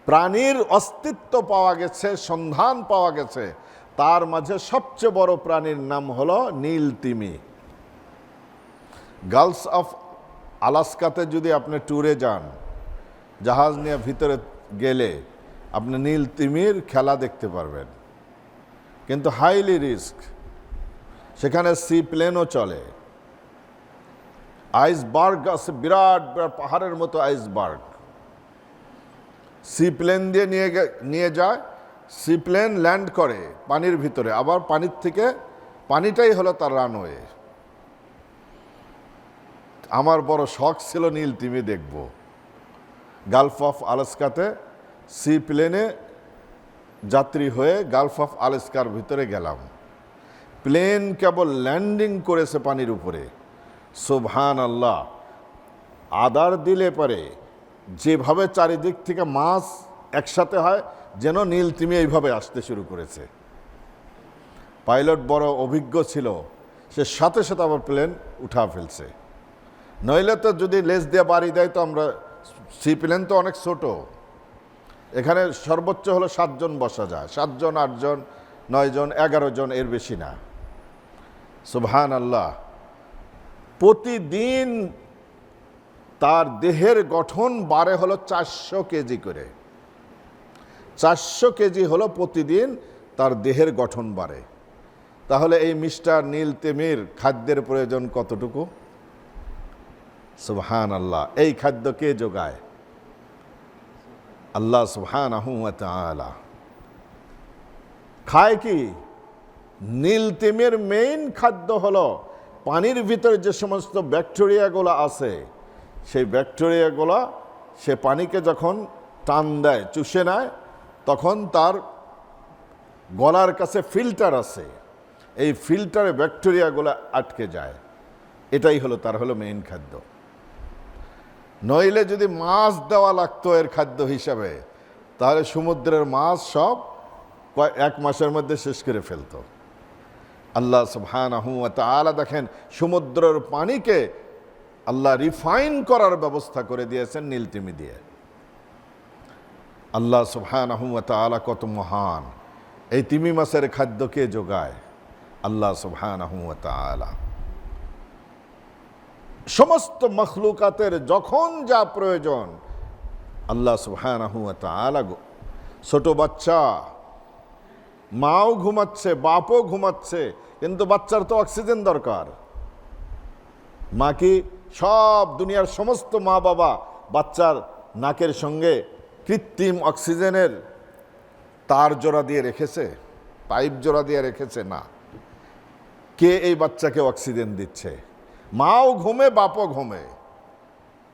প্রাণীর অস্তিত্ব পাওয়া গেছে, সন্ধান পাওয়া গেছে, তার মাঝে সবচেয়ে বড় প্রাণীর নাম হলো নীল তিমি। গালফ অফ আলাস্কাতে যদি আপনি ট্যুরে যান, জাহাজ নিয়ে ভিতরে গেলে আপনি নীল তিমির খেলা দেখতে পারবেন, কিন্তু হাইলি রিস্ক। সেখানে সি প্লেনও চলে, আইসবার্গ আছে, বিরাট বিরাট পাহাড়ের মতো আইসবার্গ। সি প্লেন দিয়ে নিয়ে যায়, সি প্লেন ল্যান্ড করে পানির ভিতরে, আবার পানির থেকে পানিটাই হলো তার রানওয়ে। আমার বড় শখ ছিল নীল তিমি দেখব। গালফ অফ আলাস্কাতে সি প্লেনে যাত্রী হয়ে গালফ অফ আলাস্কার ভিতরে গেলাম। প্লেন কেবল ল্যান্ডিং করেছে পানির উপরে, সুবহানাল্লাহ, আদার দিলে পরে যেভাবে চারিদিক থেকে মাছ একসাথে হয়, যেন নীল তিমি এইভাবে আসতে শুরু করেছে। পাইলট বড় অভিজ্ঞ ছিল, সে সাথে সাথে আবার প্লেন উঠা ফেলছে। নইলে তো যদি লেজ দিয়ে বাড়ি দেয় তো আমরা, সি প্লেন তো অনেক ছোট, এখানে সর্বোচ্চ হলো 7 জন বসা যায়, 7 জন 8 জন 9 জন 11 জন, এর বেশি না। সুবহানাল্লাহ। প্রতিদিন তার দেহের গঠন বাড়ে হলো 400 কেজি করে। 400 কেজি হলো প্রতিদিন তার দেহের গঠন বাড়ে। তাহলে এই মিস্টার নীল তিমির খাদ্যের প্রয়োজন কতটুকু? সুবহানাল্লাহ। এই খাদ্য কে যোগায়? আল্লাহ সুবহানাহু ওয়া তাআলা। খায় কি? নীল তিমির মেইন খাদ্য হলো পানির ভিতরে যে সমস্ত ব্যাকটেরিয়াগুলো আছে, সেই ব্যাকটেরিয়াগুলো সে পানিকে যখন টান দেয়, চুষে নেয়, তখন তার গলার কাছে ফিল্টার আছে, এই ফিল্টারে ব্যাকটেরিয়াগুলো আটকে যায়। এটাই হলো তার মেইন খাদ্য। নইলে যদি মাছ দেওয়া লাগতো এর খাদ্য হিসাবে, তাহলে সমুদ্রের মাছ সব এক মাসের মধ্যে শেষ করে ফেলতো। আল্লাহ সুবহানাহু ওয়া তাআলা দেখেন সমুদ্রের পানিকে আল্লাহ রিফাইন করার ব্যবস্থা করে দিয়েছেন নীলতিমি দিয়ে। আল্লাহ সুবহানাহু ওয়া তাআলা কত মহান। এই তিমি মাছের খাদ্য কে যোগায়? আল্লাহ সুবহানাহু ওয়া তাআলা। সমস্ত মখলুকাতের যখন যা প্রয়োজন আল্লাহ সুবহানাহু ওয়া তাআলা। ছোট বাচ্চা, মাও ঘুমাচ্ছে, বাপও ঘুমাচ্ছে, কিন্তু বাচ্চার তো অক্সিজেন দরকার। মা কি সব দুনিয়ার সমস্ত মা বাবা বাচ্চার নাকের সঙ্গে কৃত্রিম অক্সিজেনের তার জোড়া দিয়ে রেখেছে, পাইপ জোড়া দিয়ে রেখেছে? না। কে এই বাচ্চাকে অক্সিজেন দিচ্ছে? মাও ঘুমে, বাপও ঘুমে,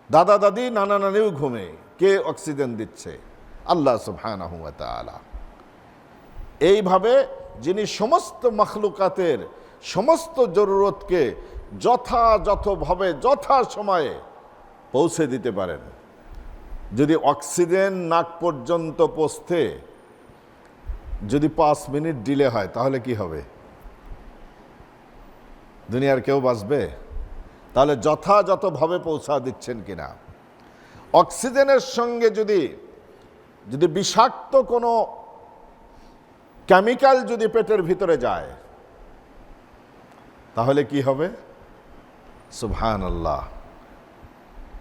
দাদা দাদি নানা নানিও ঘুমে। কে অক্সিজেন দিচ্ছে? আল্লাহ সুবহানাহু ওয়া তাআলা। এইভাবে যিনি সমস্ত মখলুকাতের সমস্ত জরুরতকে যথাযথভাবে যথা সময়ে পৌঁছে দিতে পারেন। যদি অক্সিজেন নাক পর্যন্ত পৌঁছতে যদি 5 মিনিট ডিলে হয়, তাহলে কি হবে? দুনিয়ার কেউ বাঁচবে? তাহলে যথাযথভাবে পৌঁছা দিচ্ছেন কিনা? অক্সিজেনের সঙ্গে যদি বিষাক্ত কোনো কেমিক্যাল যদি পেটের ভিতরে যায়, তাহলে কি হবে? সুবহানাল্লাহ।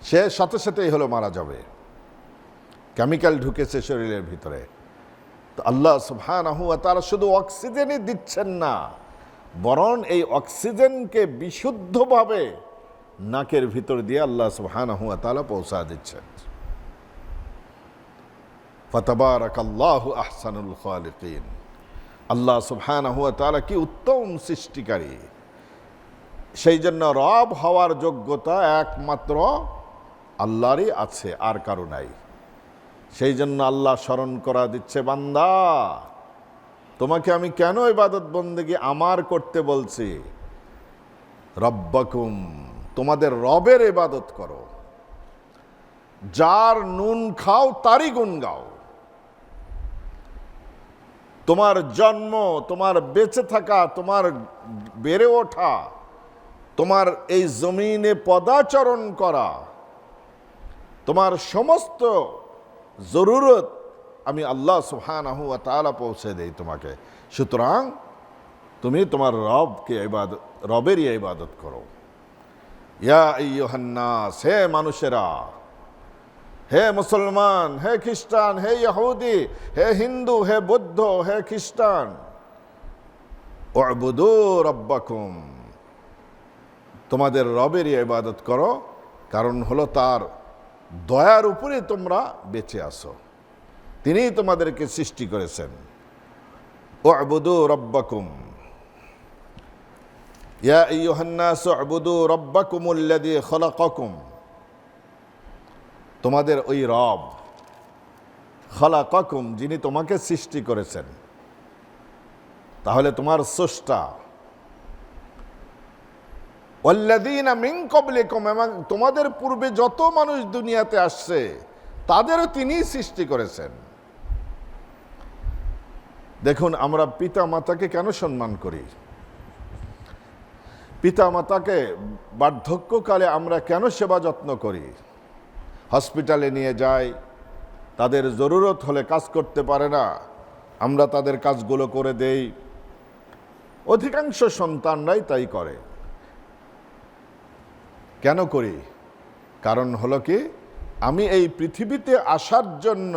সে সাথে সাথেই মারা যাবে। কেমিক্যাল ঢুকেছে শরীরের ভিতরে। তো আল্লাহ সুবহানাহু ওয়া তাআলা শুধু অক্সিজেনই দিচ্ছেন না, বরং এই অক্সিজেনকে বিশুদ্ধভাবে নাকের ভিতর দিয়ে আল্লাহ সুবহানাহু ওয়া তাআলা পৌঁছা দিচ্ছেন। ফাতাবারাকাল্লাহু আহসানুল খালিকিন। আল্লাহ সুবহানাহু ওয়া তাআলা কি উত্তম সৃষ্টিকারী। সেই জন্য রব হওয়ার যোগ্যতা একমাত্র আল্লাহরই আছে, আর কারো নাই। সেই জন্য আল্লাহ স্মরণ করা দিচ্ছে, বান্দা তোমাকে আমি কেন ইবাদত বন্দেগী আমার করতে বলছি? রব্বাকুম, তোমাদের রবের ইবাদত করো। যার নুন খাও তারই গুণ গাও। তোমার জন্ম, তোমার বেঁচে থাকা, তোমার বেড়ে ওঠা, তোমার এই জমিনে পদাচরণ করা, তোমার সমস্ত জরুরত আমি আল্লাহ সুবহানাহু ওয়া তাআলা পৌঁছে দেই তোমাকে। সুতরাং তুমি তোমার রবেরই ইবাদত করো। ইয়া আইয়ুহান নাস, হে মানুষেরা, হে মুসলমান, হে খ্রিস্টান, হে ইহুদি, হে হিন্দু, হে বৌদ্ধ, হে খ্রিস্টান, উ'বুদু রাব্বাকুম, তোমাদের রবেরই ইবাদত করো। কারণ হলো তার দয়ার উপরে তোমরা বেঁচে আছো। তিনিই তোমাদেরকে সৃষ্টি করেছেন। উ'বুদু রাব্বাকুম ইয়া আইয়ুহান নাস উ'বুদু রাব্বাকুমুল্লাযী খালাকাকুম। তোমাদের ওই রব খালাকাকুম, যিনি তোমাকে সৃষ্টি করেছেন। তাহলে তোমার স্রষ্টা। ওয়াল্লাযীনা মিন ক্বাবলিকুম, এবং তোমাদের পূর্বে যত মানুষ দুনিয়াতে আসছে তাদেরও তিনিই সৃষ্টি করেছেন। দেখুন, আমরা পিতা মাতাকে কেন সম্মান করি? পিতা মাতাকে বার্ধক্যকালে আমরা কেন সেবা যত্ন করি? হসপিটালে নিয়ে যাই, তাদের জরুরত হলে কাজ করতে পারে না, আমরা তাদের কাজগুলো করে দেই। অধিকাংশ সন্তানরাই তাই করে। কেন করি? কারণ হলো কি, আমি এই পৃথিবীতে আসার জন্য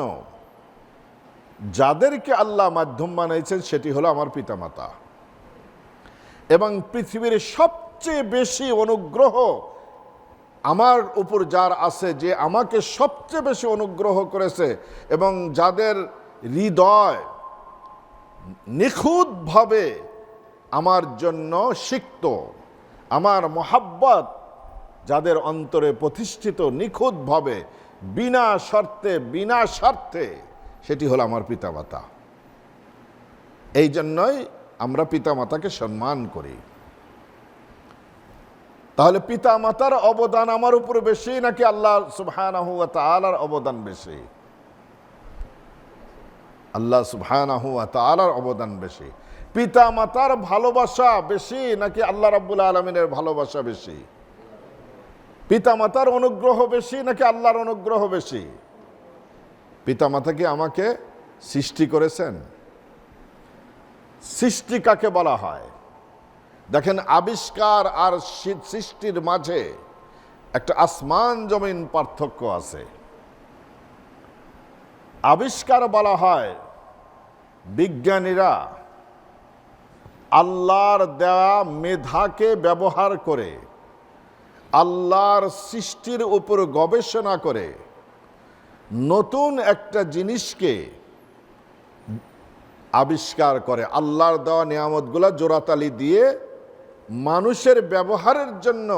যাদেরকে আল্লাহ মাধ্যম বানাইছেন সেটি হলো আমার পিতামাতা। এবং পৃথিবীর সবচেয়ে বেশি অনুগ্রহ আমার উপর যার আছে, যে আমাকে সবচেয়ে বেশি অনুগ্রহ করেছে এবং যাদের হৃদয় নিখুঁতভাবে আমার জন্য সিক্ত, আমার মোহাব্বত যাদের অন্তরে প্রতিষ্ঠিত নিখুঁতভাবে বিনা শর্তে বিনা স্বার্থে, সেটি হলো আমার পিতামাতা। এই জন্যই আমরা পিতামাতাকে সম্মান করি। তাহলে পিতামাতার অবদান আমার উপর বেশি নাকি আল্লাহ সুবহানাহু ওয়া তাআলার অবদান বেশি? আল্লাহ সুবহানাহু ওয়া তাআলার অবদান বেশি। পিতামাতার ভালোবাসা বেশি নাকি আল্লাহ রাব্বুল আলামিনের ভালোবাসা বেশি? পিতামাতার অনুগ্রহ বেশি নাকি আল্লাহর অনুগ্রহ বেশি? পিতামাতা কি আমাকে সৃষ্টি করেছেন? সৃষ্টি কাকে বলা হয়? দেখেন, আবিষ্কার আর সৃষ্টির মাঝে একটা আসমান জমিন পার্থক্য আছে। আবিষ্কার বলা হয় বিজ্ঞানীরা আল্লাহর দেওয়া মেধাকে ব্যবহার করে, আল্লাহর সৃষ্টির উপর গবেষণা করে নতুন একটা জিনিসকে আবিষ্কার করে, আল্লাহর দেওয়া নিয়ামতগুলা জোড়াতালি দিয়ে মানুষের ব্যবহারের জন্য,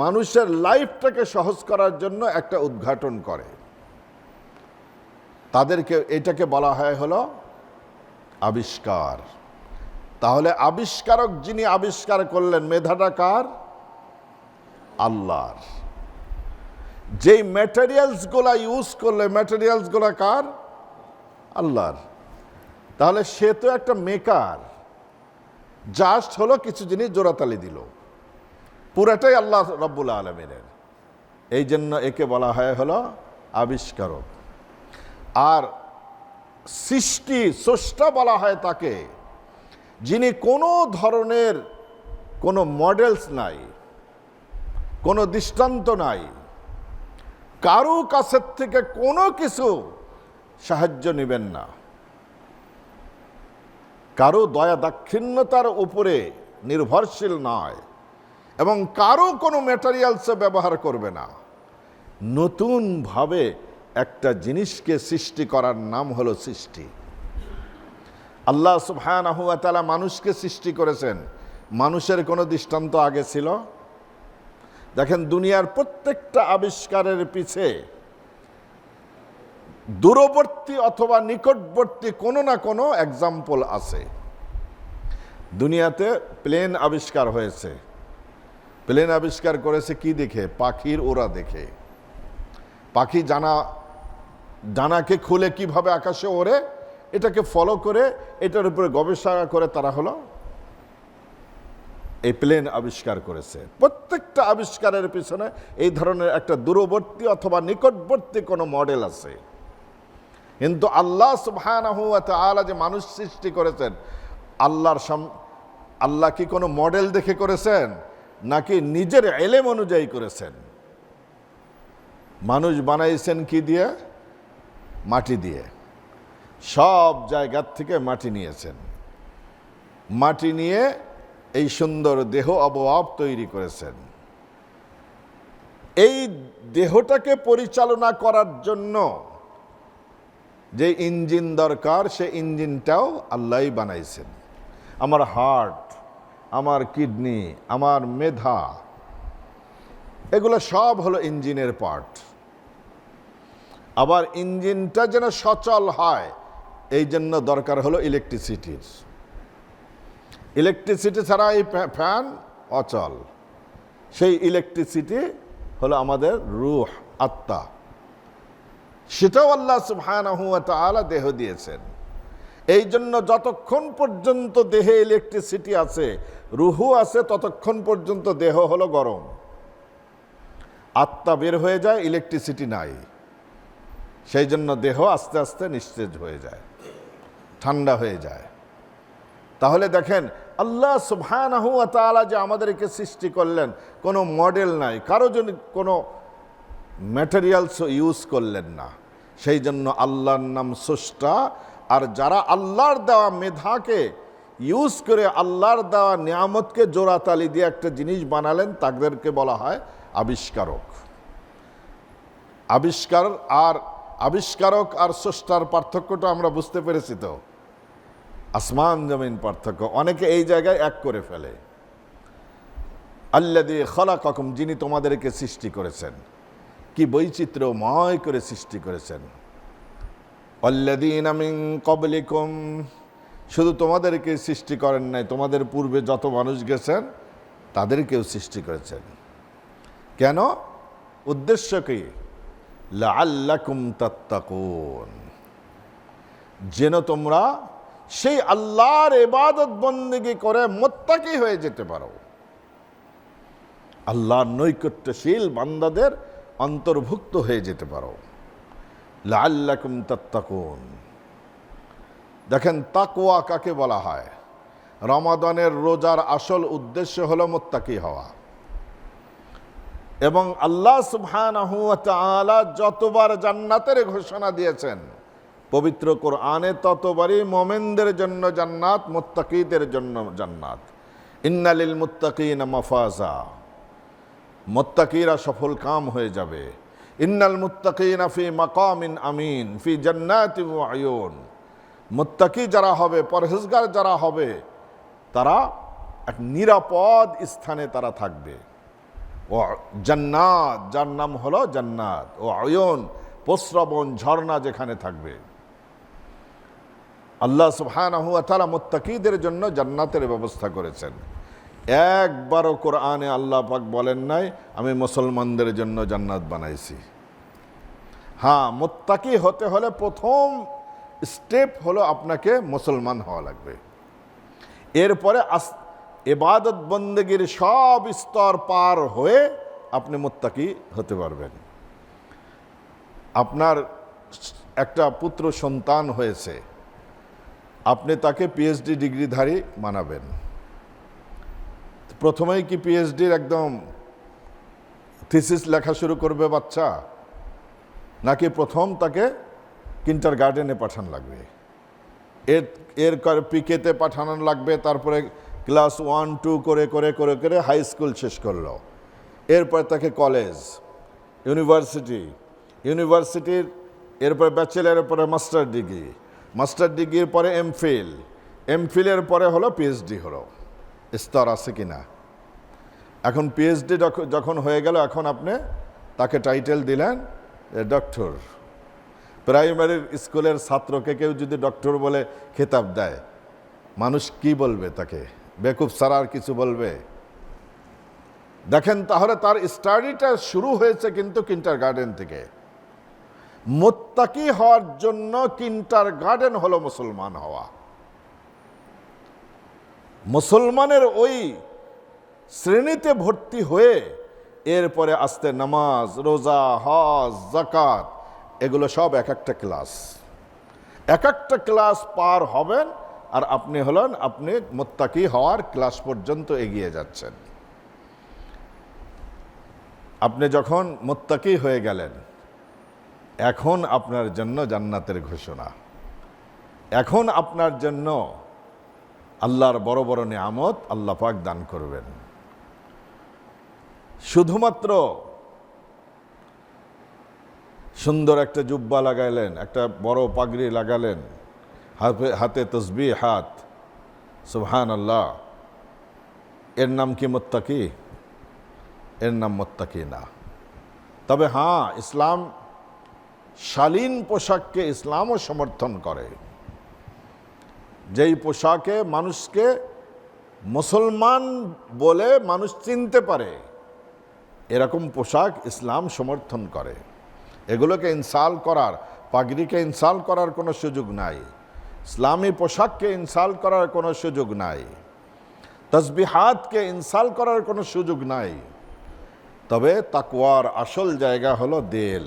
মানুষের লাইফটাকে সহজ করার জন্য একটা উদ্ঘাটন করে। তাদেরকে এটাকে বলা হয় হলো আবিষ্কার। তাহলে আবিষ্কারক যিনি আবিষ্কার করলেন, মেধাটা কার? আল্লাহর। যেই ম্যাটেরিয়ালসগুলা ইউজ করলে, ম্যাটেরিয়ালসগুলা কার? আল্লাহর। তাহলে সে তো একটা মেকার, জাস্ট হলো কিছু জিনিস জোড়াতালি দিল, পুরাটাই আল্লাহ রাব্বুল আলামিনের। এই জন্য একে বলা হয় হলো আবিষ্কারক। আর সৃষ্টি স্রষ্টা বলা হয় তাকে যিনি কোনো ধরনের কোনো মডেলস নাই, কোনো দৃষ্টান্ত নাই, কারো কাছের থেকে কোনো কিছু সাহায্য নেবেন না, কারো দয়া দাক্ষিণ্যতার উপরে নির্ভরশীল নয়, এবং কারো কোনো ম্যাটেরিয়ালসে ব্যবহার করবে না। নতুনভাবে একটা জিনিসকে সৃষ্টি করার নাম হলো সৃষ্টি। আল্লাহ সুবহানাহু ওয়া তাআলা মানুষকে সৃষ্টি করেছেন, মানুষের কোনো দৃষ্টান্ত আগে ছিল? দেখেন, দুনিয়ার প্রত্যেকটা আবিষ্কারের পিছে দূরবর্তী অথবা নিকটবর্তী কোনো না কোনো এক্সাম্পল আছে। দুনিয়াতে প্লেন আবিষ্কার হয়েছে। প্লেন আবিষ্কার করেছে কি দেখে? পাখির ওড়া দেখে। পাখি ডানাকে খুলে কিভাবে আকাশে ওড়ে, এটাকে ফলো করে, এটার উপরে গবেষণা করে তারা হলো এই প্লেন আবিষ্কার করেছে। প্রত্যেকটা আবিষ্কারের পিছনে এই ধরনের একটা দূরবর্তী অথবা নিকটবর্তী কোনো মডেল আছে। কিন্তু আল্লাহ সুবহানাহু ওয়া তাআলা যে মানুষ সৃষ্টি করেছেন, আল্লাহ কি কোনো মডেল দেখে করেছেন নাকি নিজের ইলম অনুযায়ী করেছেন? মানুষ বানাইছেন কি দিয়ে? মাটি দিয়ে। সব জায়গার থেকে মাটি নিয়েছেন, মাটি নিয়ে এই সুন্দর দেহ অবয়ব তৈরি করেছেন। এই দেহটাকে পরিচালনা করার জন্য যে ইঞ্জিন দরকার, সে ইঞ্জিনটাও আল্লাহই বানাইছেন। আমার হার্ট, আমার কিডনি, আমার মেধা, এগুলো সব হলো ইঞ্জিনের পার্ট। আবার ইঞ্জিনটা যেন সচল হয়, এই জন্য দরকার হলো ইলেকট্রিসিটির। ইলেকট্রিসিটি ছাড়া এই ফ্যান অচল। সেই ইলেকট্রিসিটি হলো আমাদের রূহ, আত্মা। সেটাও আল্লাহ সুবহানাহু ওয়া তাআলা দেহ দিয়েছেন। এই জন্য যতক্ষণ পর্যন্ত দেহে ইলেকট্রিসিটি আছে, রুহু আছে, ততক্ষণ পর্যন্ত দেহ হলো গরম। আত্মা বের হয়ে যায়, ইলেকট্রিসিটি নাই, সেই জন্য দেহ আস্তে আস্তে নিস্তেজ হয়ে যায়, ঠান্ডা হয়ে যায়। তাহলে দেখেন, আল্লাহ সুবহানাহু ওয়া তাআলা যে আমাদেরকে সৃষ্টি করলেন, কোনো মডেল নাই, কারো জন্য কোনো ম্যাটেরিয়ালস ইউজ করলেন না। সেই জন্য আল্লাহর নাম স্রষ্টা। আর যারা আল্লাহর দেওয়া মেধাকে ইউজ করে আল্লাহর দেওয়া নিয়ামতকে জোড়াতালি দিয়ে একটা জিনিস বানালেন, তাদেরকে বলা হয় আবিষ্কারক। আবিষ্কারক আর স্রষ্টার পার্থক্যটা আমরা বুঝতে পেরেছি তো? আসমান জমিন পার্থক্য। অনেকে এই জায়গায় এক করে ফেলে। আল্লাযী খালাকাকুম, যিনি তোমাদেরকে সৃষ্টি করেছেন, কি বৈচিত্র্যময় করে সৃষ্টি করেছেন। আল্লাযীনা মিন ক্বাবলিকুম, শুধু তোমাদেরকে সৃষ্টি করেন নাই, তোমাদের পূর্বে যত মানুষ গেছেন তাদেরকেও সৃষ্টি করেছেন। কেন? উদ্দেশ্য কি? লাআল্লাকুম তাত্তাকুন, যেন তোমরা সেই আল্লাহর ইবাদত বন্দেগী করে মুত্তাকি হয়ে যেতে পারো, আল্লাহর নৈকট্যশীল বান্দাদের অন্তর্ভুক্ত হয়ে যেতে পারো। লাআল্লাকুম তাত্তাকুন। দেখেন, তাকওয়া কাকে বলা হয়? রমাদানের রোজার আসল উদ্দেশ্য হলো মুত্তাকি হওয়া। এবং আল্লাহ সুবহানাহু ওয়া তাআলা যতবার জান্নাতের ঘোষণা দিয়েছেন পবিত্র কোরআনে, ততবারই মুমিনদের জন্য জান্নাত, মুত্তাকিদের জন্য জান্নাত। ইন্না লিল মুত্তাকিনা মাফাজা, মুত্তাকিরা সফল কাম হয়ে যাবে। ইন্নাল মুত্তাকিনা ফি মাকামিন আমিন ফি জান্নাতি ওয়া আয়ুন, মুত্তাকি যারা হবে, পরহেজগার যারা হবে, তারা এক নিরাপদ স্থানে তারা থাকবে। ও জান্নাত, যার নাম হলো জান্নাত, ও আয়ুন, প্রস্রবণ ঝর্ণা যেখানে থাকবে। আল্লাহ সুবহানাহু ওয়া তাআলা মুত্তাকিদের জন্য জান্নাতের ব্যবস্থা করেছেন। একবারও কোরআনে আল্লাহ পাক বলেন নাই আমি মুসলমানদের জন্য জান্নাত বানাইছি। হ্যাঁ, মুত্তাকি হতে হলে প্রথম স্টেপ হলো আপনাকে মুসলমান হওয়া লাগবে। এরপরে ইবাদত বন্দেগীর সব স্তর পার হয়ে আপনি মুত্তাকি হতে পারবেন। আপনার একটা পুত্র সন্তান হয়েছে, আপনি তাকে পিএইচডি ডিগ্রিধারী বানাবেন। প্রথমেই কি পিএইচডির একদম থিসিস লেখা শুরু করবে বাচ্চা, নাকি প্রথম তাকে কিন্ডারগার্টেনে পাঠানো লাগবে? এর পিকেতে পাঠানো লাগবে, তারপরে ক্লাস 1, 2 করে করে করে করে হাই স্কুল শেষ করলো। এরপর তাকে কলেজ, ইউনিভার্সিটির এরপরে ব্যাচেলারের পরে মাস্টার ডিগ্রির পরে এমফিলের পরে হলো পিএইচডি হলো। স্তর আছে কিনা? এখন পিএইচডি যখন হয়ে গেল, এখন আপনি তাকে টাইটেল দিলেন ডক্টর। প্রাইমারির স্কুলের ছাত্রকে কেউ যদি ডক্টর বলে খেতাব দেয়, মানুষ কি বলবে? তাকে বেকুব ছাড়া আর কিছু বলবে? দেখেন, তাহলে তার স্টাডিটা শুরু হয়েছে কিন্তু কিন্ডারগার্টেন থেকে। মুত্তাকি হওয়ার জন্য কিন্ডারগার্টেন হলো মুসলমান হওয়া। মুসলমানের ওই শ্রেণীতে ভর্তি হয়ে এরপরে আস্তে নামাজ, রোজা, হজ, যাকাত, এগুলো সব এক একটা ক্লাস পার হবেন, আর আপনি মুত্তাকি হওয়ার ক্লাস পর্যন্ত এগিয়ে যাচ্ছেন। আপনি যখন মুত্তাকি হয়ে গেলেন, এখন আপনার জন্য জান্নাতের ঘোষণা, এখন আপনার জন্য আল্লাহর বড় বড় নিয়ামত আল্লাহ পাক দান করবেন। শুধুমাত্র সুন্দর একটা জুব্বা লাগাইলেন, একটা বড় পাগড়ি লাগালেন, হাতে তসবিহ হাত, সুবহানাল্লাহ, এর নাম কি মুত্তাকি? এর নাম মুত্তাকি না। তবে হ্যাঁ, ইসলাম শালীন পোশাককে ইসলামও সমর্থন করে। যেই পোশাকে মানুষকে মুসলমান বলে মানুষ চিনতে পারে, এরকম পোশাক ইসলাম সমর্থন করে। এগুলোকে ইনসাল করার, পাগড়িকে ইনসাল করার কোনো সুযোগ নাই, ইসলামী পোশাককে ইনসাল করার কোনো সুযোগ নাই, তসবিহাতকে ইনসাল করার কোনো সুযোগ নাই। তবে তাকওয়ার আসল জায়গা হলো দিল।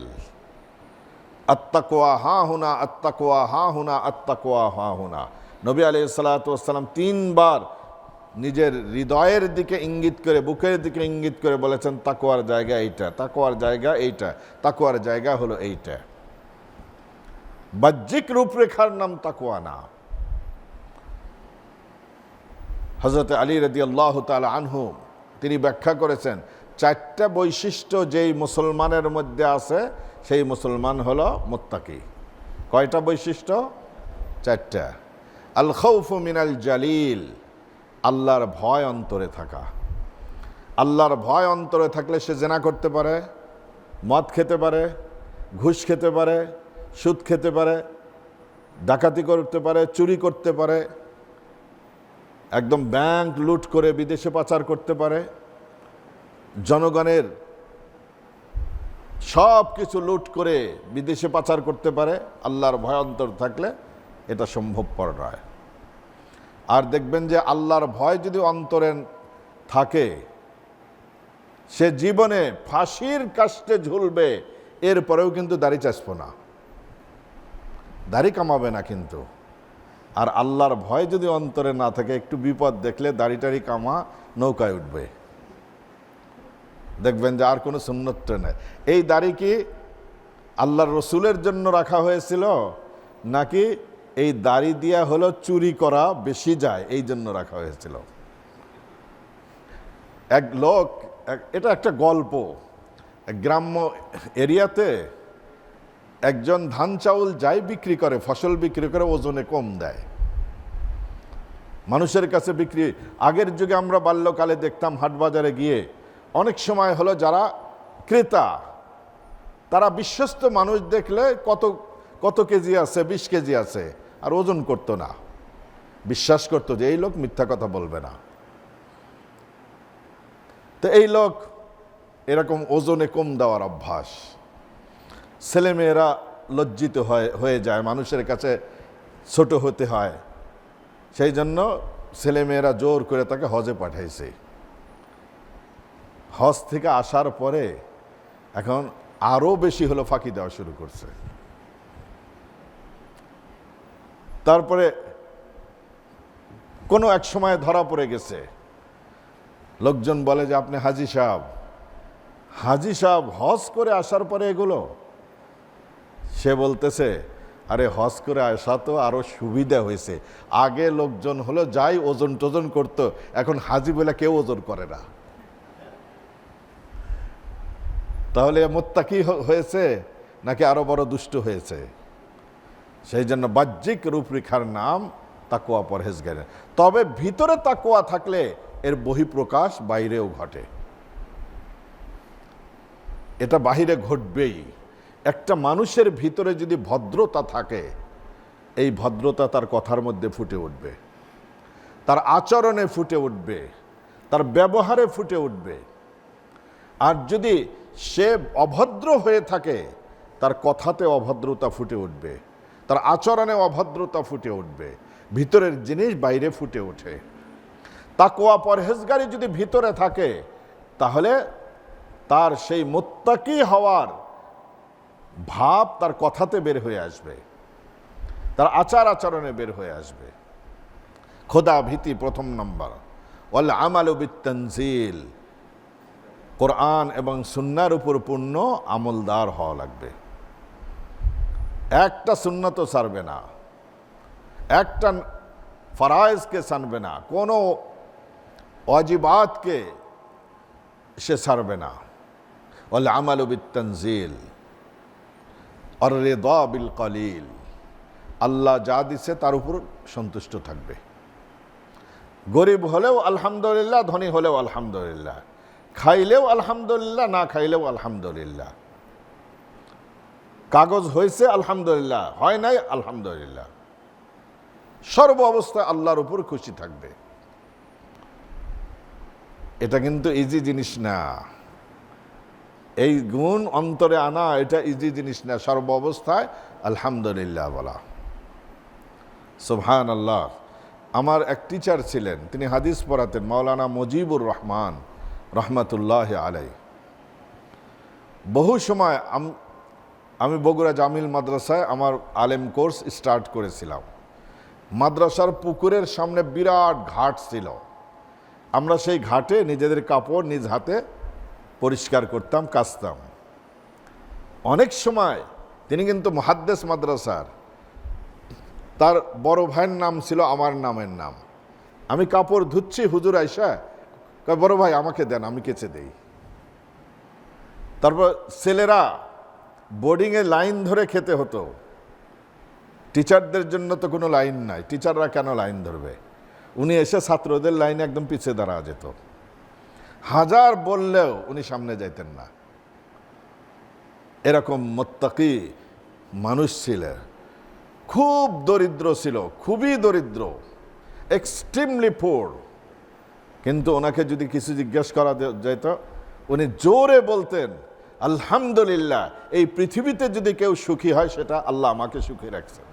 আত্তাকওয়া হা হুনা, আত্তাকওয়া হা হুনা, আত্তাকওয়া হা হুনা। নবী আলাইহিস সালাতু ওয়াস সালাম 3 বার নিজের হৃদয়ের দিকে ইঙ্গিত করে, বুকের দিকে ইঙ্গিত করে বলেছেন তাকওয়ার জায়গা এইটা, তাকওয়ার জায়গা এইটা, তাকওয়ার জায়গা হলো এইটা। বাহ্যিক রূপরেখার নাম তাকওয়া না। হযরত আলী রাদিয়াল্লাহু তাআলা আনহু তিনি ব্যাখ্যা করেছেন, 4টা বৈশিষ্ট্য যেই মুসলমানের মধ্যে আছে সেই মুসলমান হলো মুত্তাকি। কয়টা বৈশিষ্ট্য? 4টা। আল খাউফু মিনাল জালিল, আল্লাহর ভয় অন্তরে থাকা। আল্লাহর ভয় অন্তরে থাকলে সে জেনা করতে পারে, মদ খেতে পারে, ঘুষ খেতে পারে, সুদ খেতে পারে, ডাকাতি করতে পারে, চুরি করতে পারে, একদম ব্যাংক লুট করে বিদেশে পাচার করতে পারে, জনগণের সব কিছু লুট করে বিদেশে পাচার করতে পারে। আল্লাহর ভয় অন্তর থাকলে এটা সম্ভবপর নয়। আর দেখবেন যে আল্লাহর ভয় যদি অন্তরে থাকে, সে জীবনে ফাঁসির কাস্টে ঝুলবে, এরপরেও কিন্তু দাড়ি চাচবে না, দাড়ি কামাবে না কিন্তু। আর আল্লাহর ভয় যদি অন্তরে না থাকে, একটু বিপদ দেখলে দাড়ি টাড়ি কামা, নৌকায় উঠবে। দেখবেন যে আর কোনো সুন্নত নেই। এই দাড়ি কি আল্লাহর রসুলের জন্য রাখা হয়েছিল, নাকি এই দাড়ি দিয়া হলো চুরি করা বেশি যায় এই জন্য রাখা হয়েছিল? এক লোক, এটা একটা গল্প, গ্রাম্য এরিয়াতে একজন ধান চাউল যাই বিক্রি করে, ফসল বিক্রি করে, ওজনে কম দেয়, মানুষের কাছে বিক্রি। আগের যুগে আমরা বাল্যকালে দেখতাম হাট বাজারে গিয়ে অনেক সময় হলো যারা ক্রেতা, তারা বিশ্বস্ত মানুষ দেখলে কত কত কেজি আছে, 20 কেজি আছে, আর ওজন করতো না, বিশ্বাস করতো যে এই লোক মিথ্যা কথা বলবে না। তো এই লোক এরকম ওজনে কম দেওয়ার অভ্যাস, ছেলেমেয়েরা লজ্জিত হয়ে যায়, মানুষের কাছে ছোট হতে হয়, সেই জন্য ছেলেমেয়েরা জোর করে তাকে হজে পাঠাইছে। হজ থেকে আসার পরে এখন আরও বেশি হলো ফাঁকি দেওয়া শুরু করছে। তারপরে কোনো এক সময় ধরা পড়ে গেছে, লোকজন বলে যে আপনি হাজি সাহেব হজ করে আসার পরে এগুলো? সে বলতেছে, আরে হজ করে আসা তো আরো সুবিধা হয়েছে, আগে লোকজন হলো যাই ওজন টোজন করতো, এখন হাজি বলে কেউ ওজন করে না। তাহলে মুত্তাকি হয়েছে নাকি আরো বড় দুষ্ট হয়েছে? সেই জন্য বাহ্যিক রূপরেখার নাম তাকওয়া, পরহেজগারি। তবে ভিতরে তাকওয়া থাকলে এর বহিঃপ্রকাশ বাইরেও ঘটে, এটা বাহিরে ঘটবেই। একটা মানুষের ভিতরে যদি ভদ্রতা থাকে, এই ভদ্রতা তার কথার মধ্যে ফুটে উঠবে, তার আচরণে ফুটে উঠবে, তার ব্যবহারে ফুটে উঠবে। আর যদি সে অভদ্র হয়ে থাকে, তার কথাতে অভদ্রতা ফুটে উঠবে, তার আচরণে অভদ্রতা ফুটে উঠবে, ভিতরের জিনিস বাইরে ফুটে ওঠে। তাকওয়া পরহেজগারি যদি ভিতরে থাকে, তাহলে তার সেই মুত্তাকি হওয়ার ভাব তার কথাতে বের হয়ে আসবে, তার আচার আচরণে বের হয়ে আসবে। খোদা ভীতি প্রথম নম্বর। ওয়াল আমালু বিত-তানজিল, কোরআন এবং সুন্নাহর উপর পূর্ণ আমলদার হওয়া লাগবে। একটা সুন্নাতও ছাড়বে না, একটা ফরায়েজকে ছাড়বে না, কোনো ওয়াজিবাতকে সে ছাড়বে না। ওয়াল আমালু বিত-তানজিল আর রিদা বিল কলিল, আল্লাহ যা দিচ্ছে তার উপর সন্তুষ্ট থাকবে। গরিব হলেও আলহামদুলিল্লাহ, ধনী হলেও আলহামদুলিল্লাহ, খাইলেও আলহামদুলিল্লাহ, না খাইলেও আলহামদুলিল্লাহ। কাগজ হয়েছে আলহামদুলিল্লাহ, হয় নাই আলহামদুলিল্লাহ। সর্ব অবস্থায় আল্লাহর উপর খুশি থাকবে। এটা কিন্তু ইজি জিনিস না, এই গুণ অন্তরে আনা এটা ইজি জিনিস না। সর্ব অবস্থায় আলহামদুলিল্লাহ বলা, সুবহানাল্লাহ। আমার এক টিচার ছিলেন, তিনি হাদিস পড়াতেন, মাওলানা মুজিবুর রহমান রহমাতুল্লাহ আলাই। বহু সময় আমি বগুড়া জামিল মাদ্রাসায় আমার আলেম কোর্স স্টার্ট করেছিলাম। মাদ্রাসার পুকুরের সামনে বিরাট ঘাট ছিল, আমরা সেই ঘাটে নিজেদের কাপড় নিজ হাতে পরিষ্কার করতাম, কাচতাম। অনেক সময় তিনি কিন্তু মুহাদ্দিস মাদ্রাসার, তার বড় ভাইয়ের নাম ছিল আমার নামের নাম। আমি কাপড় ধুচ্ছি, হুজুর আইসা কয় বড় ভাই আমাকে দেন, আমি কেচে দেই। তারপর ছেলেরা বোর্ডিংয়ে লাইন ধরে খেতে হতো, টিচারদের জন্য তো কোনো লাইন নাই, টিচাররা কেন লাইন ধরবে? উনি এসে ছাত্রদের লাইনে একদম পিছিয়ে দাঁড়া যেত, হাজার বললেও উনি সামনে যাইতেন না। এরকম মুত্তাকি মানুষ ছিলেন। খুব দরিদ্র ছিল, খুবই দরিদ্র, এক্সট্রিমলি পোর। কিন্তু ওনাকে যদি কিছু জিজ্ঞেস করা যেত, উনি জোরে বলতেন আলহামদুলিল্লাহ, এই পৃথিবীতে যদি কেউ সুখী হয় সেটা আল্লাহ আমাকে সুখী রাখছেন।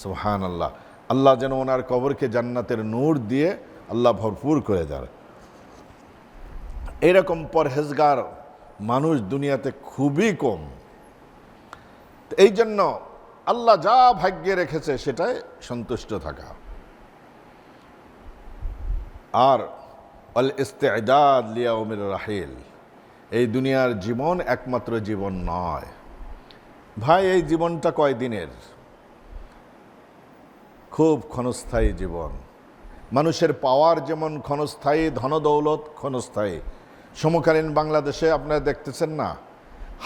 সুবহানাল্লাহ। আল্লাহ যেন ওনার কবরকে জান্নাতের নূর দিয়ে আল্লাহ ভরপুর করে দেন। এরকম পরহেজগার মানুষ দুনিয়াতে খুবই কম। এই জন্য আল্লাহ যা ভাগ্যে রেখেছে সেটাই সন্তুষ্ট থাকা। আর আল ইস্তিদাদ লিয়াউমির রাহিল, এই দুনিয়ার জীবন একমাত্র জীবন নয় ভাই। এই জীবনটা কয়দিনের? খুব ক্ষণস্থায়ী জীবন। মানুষের পাওয়ার যেমন ক্ষণস্থায়ী, ধনদৌলত ক্ষণস্থায়ী। সমকালীন বাংলাদেশে আপনারা দেখতেছেন না,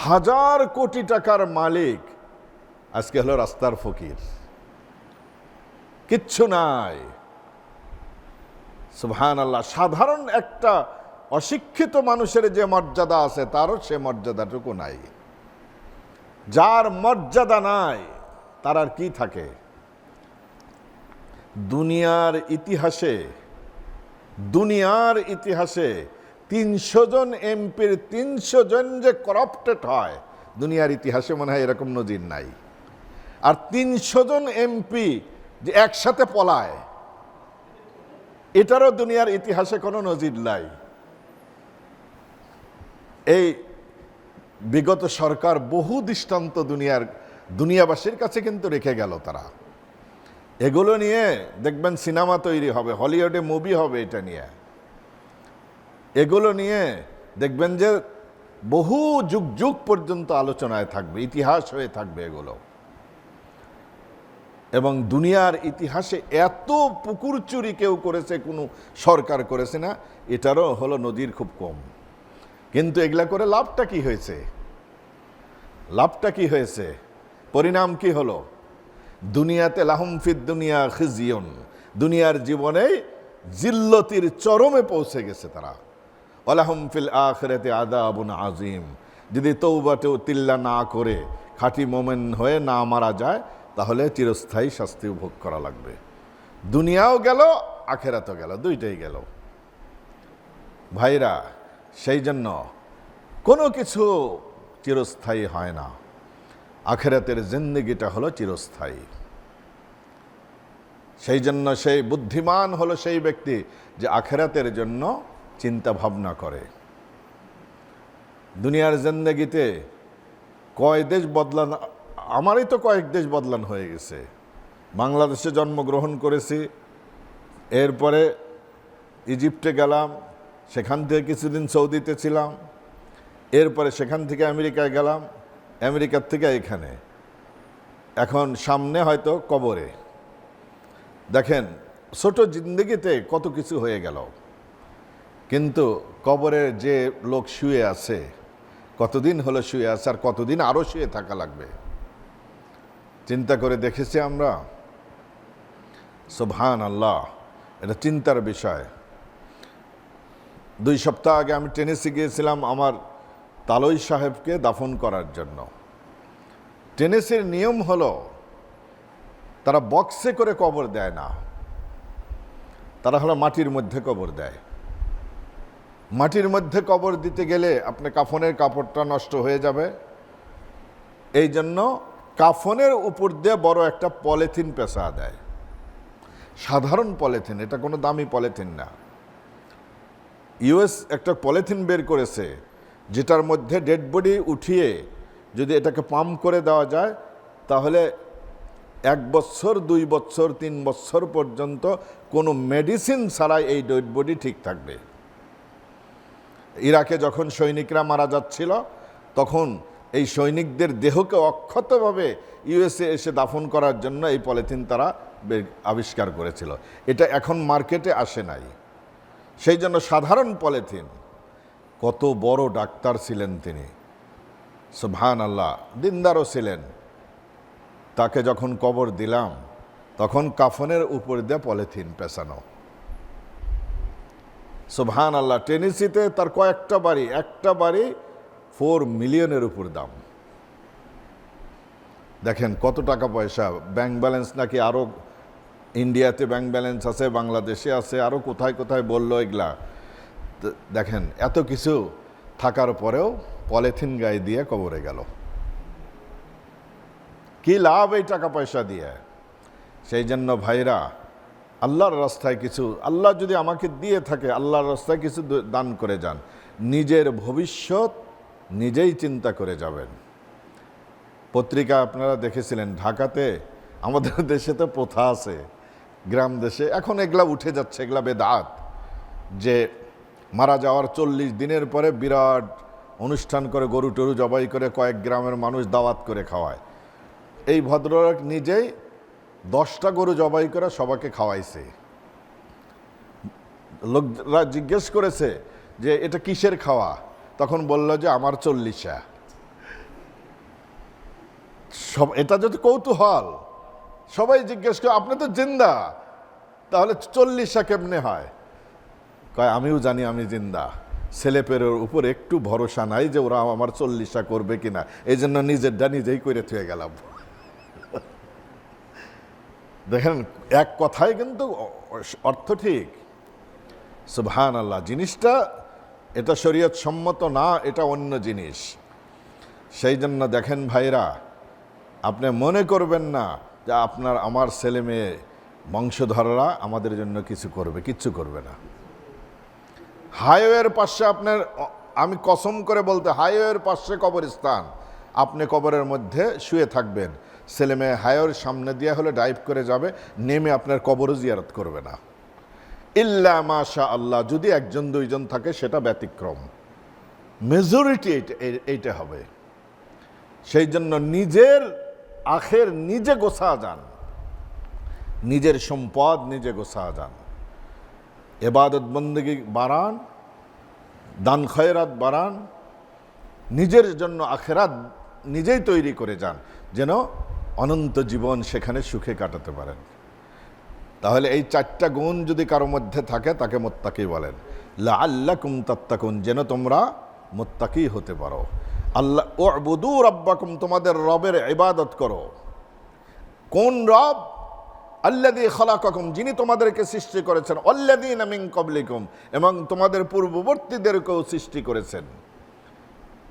1000 কোটি টাকার মালিক আজকে হলো রাস্তার ফকির, কিচ্ছু নাই। সুবহানাল্লাহ। সাধারণ একটা অশিক্ষিত মানুষের যে মর্যাদা আছে তারও সে মর্যাদাটুকু নাই। যার মর্যাদা নাই তার আর কি থাকে? দুনিয়ার ইতিহাসে 300 জন এমপির 300 জন যে করাপ্টেড হয়, দুনিয়ার ইতিহাসে মনে হয় এরকম নজির নাই। আর 300 জন এমপি যে একসাথে পলায়, এটারও দুনিয়ার ইতিহাসে কোনো নজির নাই। এই বিগত সরকার বহু দৃষ্টান্ত দুনিয়াবাসীর কাছে কিন্তু রেখে গেল। তারা এগুলো নিয়ে দেখবেন সিনেমা তৈরি হবে, হলিউডে মুভি হবে এটা নিয়ে। এগুলো নিয়ে দেখবেন যে বহু যুগ যুগ পর্যন্ত আলোচনায় থাকবে, ইতিহাস হয়ে থাকবে এগুলো। এবং দুনিয়ার ইতিহাসে এত পুকুর চুরি কেউ করেছে, কোনো সরকার করেছে না, এটারও হলো নজির খুব কম। কিন্তু এগুলা করে লাভটা কি হয়েছে? লাভটা কি হয়েছে? পরিণাম কি হলো? দুনিয়াতে লাহুম ফিদ দুনিয়া খিজিয়ুন, দুনিয়ার জীবনে জিল্লতির চরমে পৌঁছে গেছে তারা। ওয়ালাহুম ফিল আখিরাতি আযাবুন আযীম, যদি তওবা তিল্লা না করে খাঁটি মুমিন হয়ে না মারা যায় তাহলে চিরস্থায়ী শাস্তি ভোগ করা লাগবে। দুনিয়াও গেল, আখিরাতও গেল, দুইটাই গেল ভাইরা। সেই জন্য কোনো কিছু চিরস্থায়ী হয় না। আখিরাতের জিন্দেগিটা হলো চিরস্থায়ী। সেই জন্য সেই বুদ্ধিমান হলো সেই ব্যক্তি যে আখিরাতের জন্য চিন্তা ভাবনা করে। দুনিয়ার জিন্দেগিতে কয় দেশ বদলান, আমারই তো কয়েক দেশ বদলান হয়ে গেছে। বাংলাদেশে জন্মগ্রহণ করেছি, এরপরে ইজিপ্টে গেলাম, সেখান থেকে কিছুদিন সৌদিতে ছিলাম, এরপরে সেখান থেকে আমেরিকায় গেলাম, আমেরিকার থেকে এখানে, এখন সামনে হয়তো কবরে। দেখেন ছোট জিন্দগিতে কত কিছু হয়ে গেল, কিন্তু কবরে যে লোক শুয়ে আছে, কতদিন হলো শুয়ে আছে, আর কতদিন আরও শুয়ে থাকা লাগবে চিন্তা করে দেখেছি আমরা। সুবহানাল্লাহ, এটা চিন্তার বিষয়। 2 সপ্তাহ আগে আমি টেনেসি গিয়েছিলাম আমার তালই সাহেবকে দাফন করার জন্য। টেনেসির নিয়ম হলো তারা বক্সে করে কবর দেয় না, তারা হলো মাটির মধ্যে কবর দেয়। মাটির মধ্যে কবর দিতে গেলে আপনি কাফনের কাপড়টা নষ্ট হয়ে যাবে, এই জন্য কাফনের উপর দিয়ে বড় একটা পলিথিন পেঁচা দেয়, সাধারণ পলিথিন, এটা কোনো দামি পলিথিন না। ইউএস একটা পলিথিন বের করেছে যেটার মধ্যে ডেড বডি উঠিয়ে যদি এটাকে পাম্প করে দেওয়া যায় তাহলে 1 বছর 2 বছর 3 বছর পর্যন্ত কোনো মেডিসিন ছাড়াই এই ডেড বডি ঠিক থাকবে। ইরাকে যখন সৈনিকরা মারা যাচ্ছিল তখন এই সৈনিকদের দেহকে অক্ষতভাবে ইউএসএ এসে দাফন করার জন্য এই পলিথিন তারা আবিষ্কার করেছিল। এটা এখন মার্কেটে আসে নাই। সেই জন্য সাধারণ পলিথিন, কত বড় ডাক্তার ছিলেন তিনি, সুবহানাল্লাহ, দিনদারও ছিলেন। তাকে যখন কবর দিলাম তখন কাফনের উপর দিয়ে পলিথিন পেঁচানো। সুবহানাল্লাহ, টেনেসিতে তার কয়েকটা বাড়ি, একটা বাড়ি 4 মিলিয়নের উপর দাম। দেখেন কত টাকা পয়সা, ব্যাংক ব্যালেন্স নাকি আরও ইন্ডিয়াতে ব্যাংক ব্যালেন্স আছে, বাংলাদেশে আছে, আরও কোথায় কোথায় বললো এগুলা। দেখেন এত কিছু থাকার পরেও পলিথিন গায়ে দিয়ে কবরে গেল। কি লাভ এই টাকা পয়সা দিয়ে? সেই জন্য ভাইরা, আল্লাহর রাস্তায় কিছু, আল্লাহ যদি আমাকে দিয়ে থাকে, আল্লাহর রাস্তায় কিছু দান করে যান। নিজের ভবিষ্যৎ নিজেই চিন্তা করে যাবেন। পত্রিকা আপনারা দেখেছিলেন, ঢাকাতে, আমাদের দেশে তো প্রথা আছে, গ্রাম দেশে এখন এগুলা উঠে যাচ্ছে, এগুলা বেদাত, যে মারা যাওয়ার 40 দিনের পরে বিরাট অনুষ্ঠান করে গরু টরু জবাই করে কয়েক গ্রামের মানুষ দাওয়াত করে খাওয়ায়। এই ভদ্রলোক নিজেই 10টা গরু জবাই করে সবাইকে খাওয়াইছে। লোকরা জিজ্ঞেস করেছে যে এটা কিসের খাওয়া, তখন বলল যে আমার 40টা। সব এটা যদি কৌতূহল, সবাই জিজ্ঞেস করে আপনি তো জিন্দা, তাহলে 40টা কেমনে হয়? কয় আমিও জানি আমি জিন্দা, ছেলেপেলের উপর একটু ভরসা নাই যে ওরা আমার 40টা করবে কিনা, এই জন্য নিজেরটা নিজেই করে থুয়ে গেলাম। দেখেন এক কথায় কিন্তু অর্থ ঠিক। সুবহানাল্লাহ, জিনিসটা এটা শরীয়ত সম্মত না, এটা অন্য জিনিস। সেই জন্য দেখেন ভাইরা, আপনি মনে করবেন না যে আপনার আমার ছেলে মেয়ে বংশধররা আমাদের জন্য কিছু করবে, কিচ্ছু করবে না। হাইওয়ের পাশে আপনার, আমি কসম করে বলতে, হাইওয়ের পাশে কবরস্থান, আপনি কবরের মধ্যে শুয়ে থাকবেন, ছেলে মেয়ে হাইওয়ের সামনে দিয়ে হলে ড্রাইভ করে যাবে, নেমে আপনার কবরও জিয়ারত করবে না, ইল্লা মাশা আল্লাহ, যদি 1-2 জন থাকে সেটা ব্যতিক্রম, মেজরিটি এইটা হবে। সেই জন্য নিজের আখের নিজে গোছা যান, নিজের সম্পদ নিজে গোছা যান, ইবাদত বন্দেগী বাড়ান, দান খয়রাত বাড়ান, নিজের জন্য আখেরাত নিজেই তৈরি করে যান, যেন অনন্ত জীবন সেখানে সুখে কাটাতে পারেন। তাহলে এই 4টা গুণ যদি কারো মধ্যে থাকে তাকে মুত্তাকি বলেন। লাআল্লাকুম তাত্তাকুন, যেন তোমরা মুত্তাকি হতে পারো। আল্লাহ উ'বুদু রাব্বাকুম, তোমাদের রবের ইবাদত করো। কোন রব? আল্লাযী খালাকাকুম, যিনি তোমাদেরকে সৃষ্টি করেছেন, আল্লাযীনা মিন ক্বাবলিকুম, এবং তোমাদের পূর্ববর্তীদেরকেও সৃষ্টি করেছেন।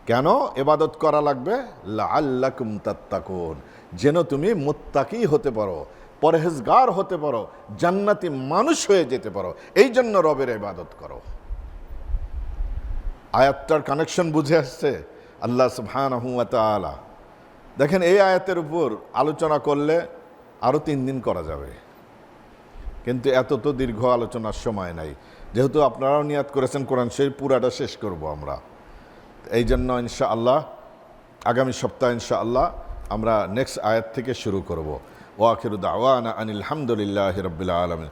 কেন ইবাদত করা লাগবে? লাআল্লাকুম তাত্তাকুন, যেন তুমি মুত্তাকি হতে পারো, পরহেজগার হতে পারো, জান্নাতি মানুষ হয়ে যেতে পারো, এই জন্য রবের ইবাদত করো। আয়াতটার কানেকশন বুঝে আসছে? আল্লাহ সুবহানাহু ওয়া তাআলা, দেখেন এই আয়াতের উপর আলোচনা করলে আরও 3 দিন করা যাবে, কিন্তু এত তো দীর্ঘ আলোচনার সময় নাই। যেহেতু আপনারাও নিয়াত করেছেন কোরআন শরীফ পুরাটা শেষ করব আমরা, এই জন্য ইনশাআল্লাহ আগামী সপ্তাহ ইনশাআল্লাহ আমরা নেক্সট আয়াত থেকে শুরু করব। ওয়া আখিরু দাওয়ানা আনিল হামদুলিল্লাহি রাব্বিল আলামিন।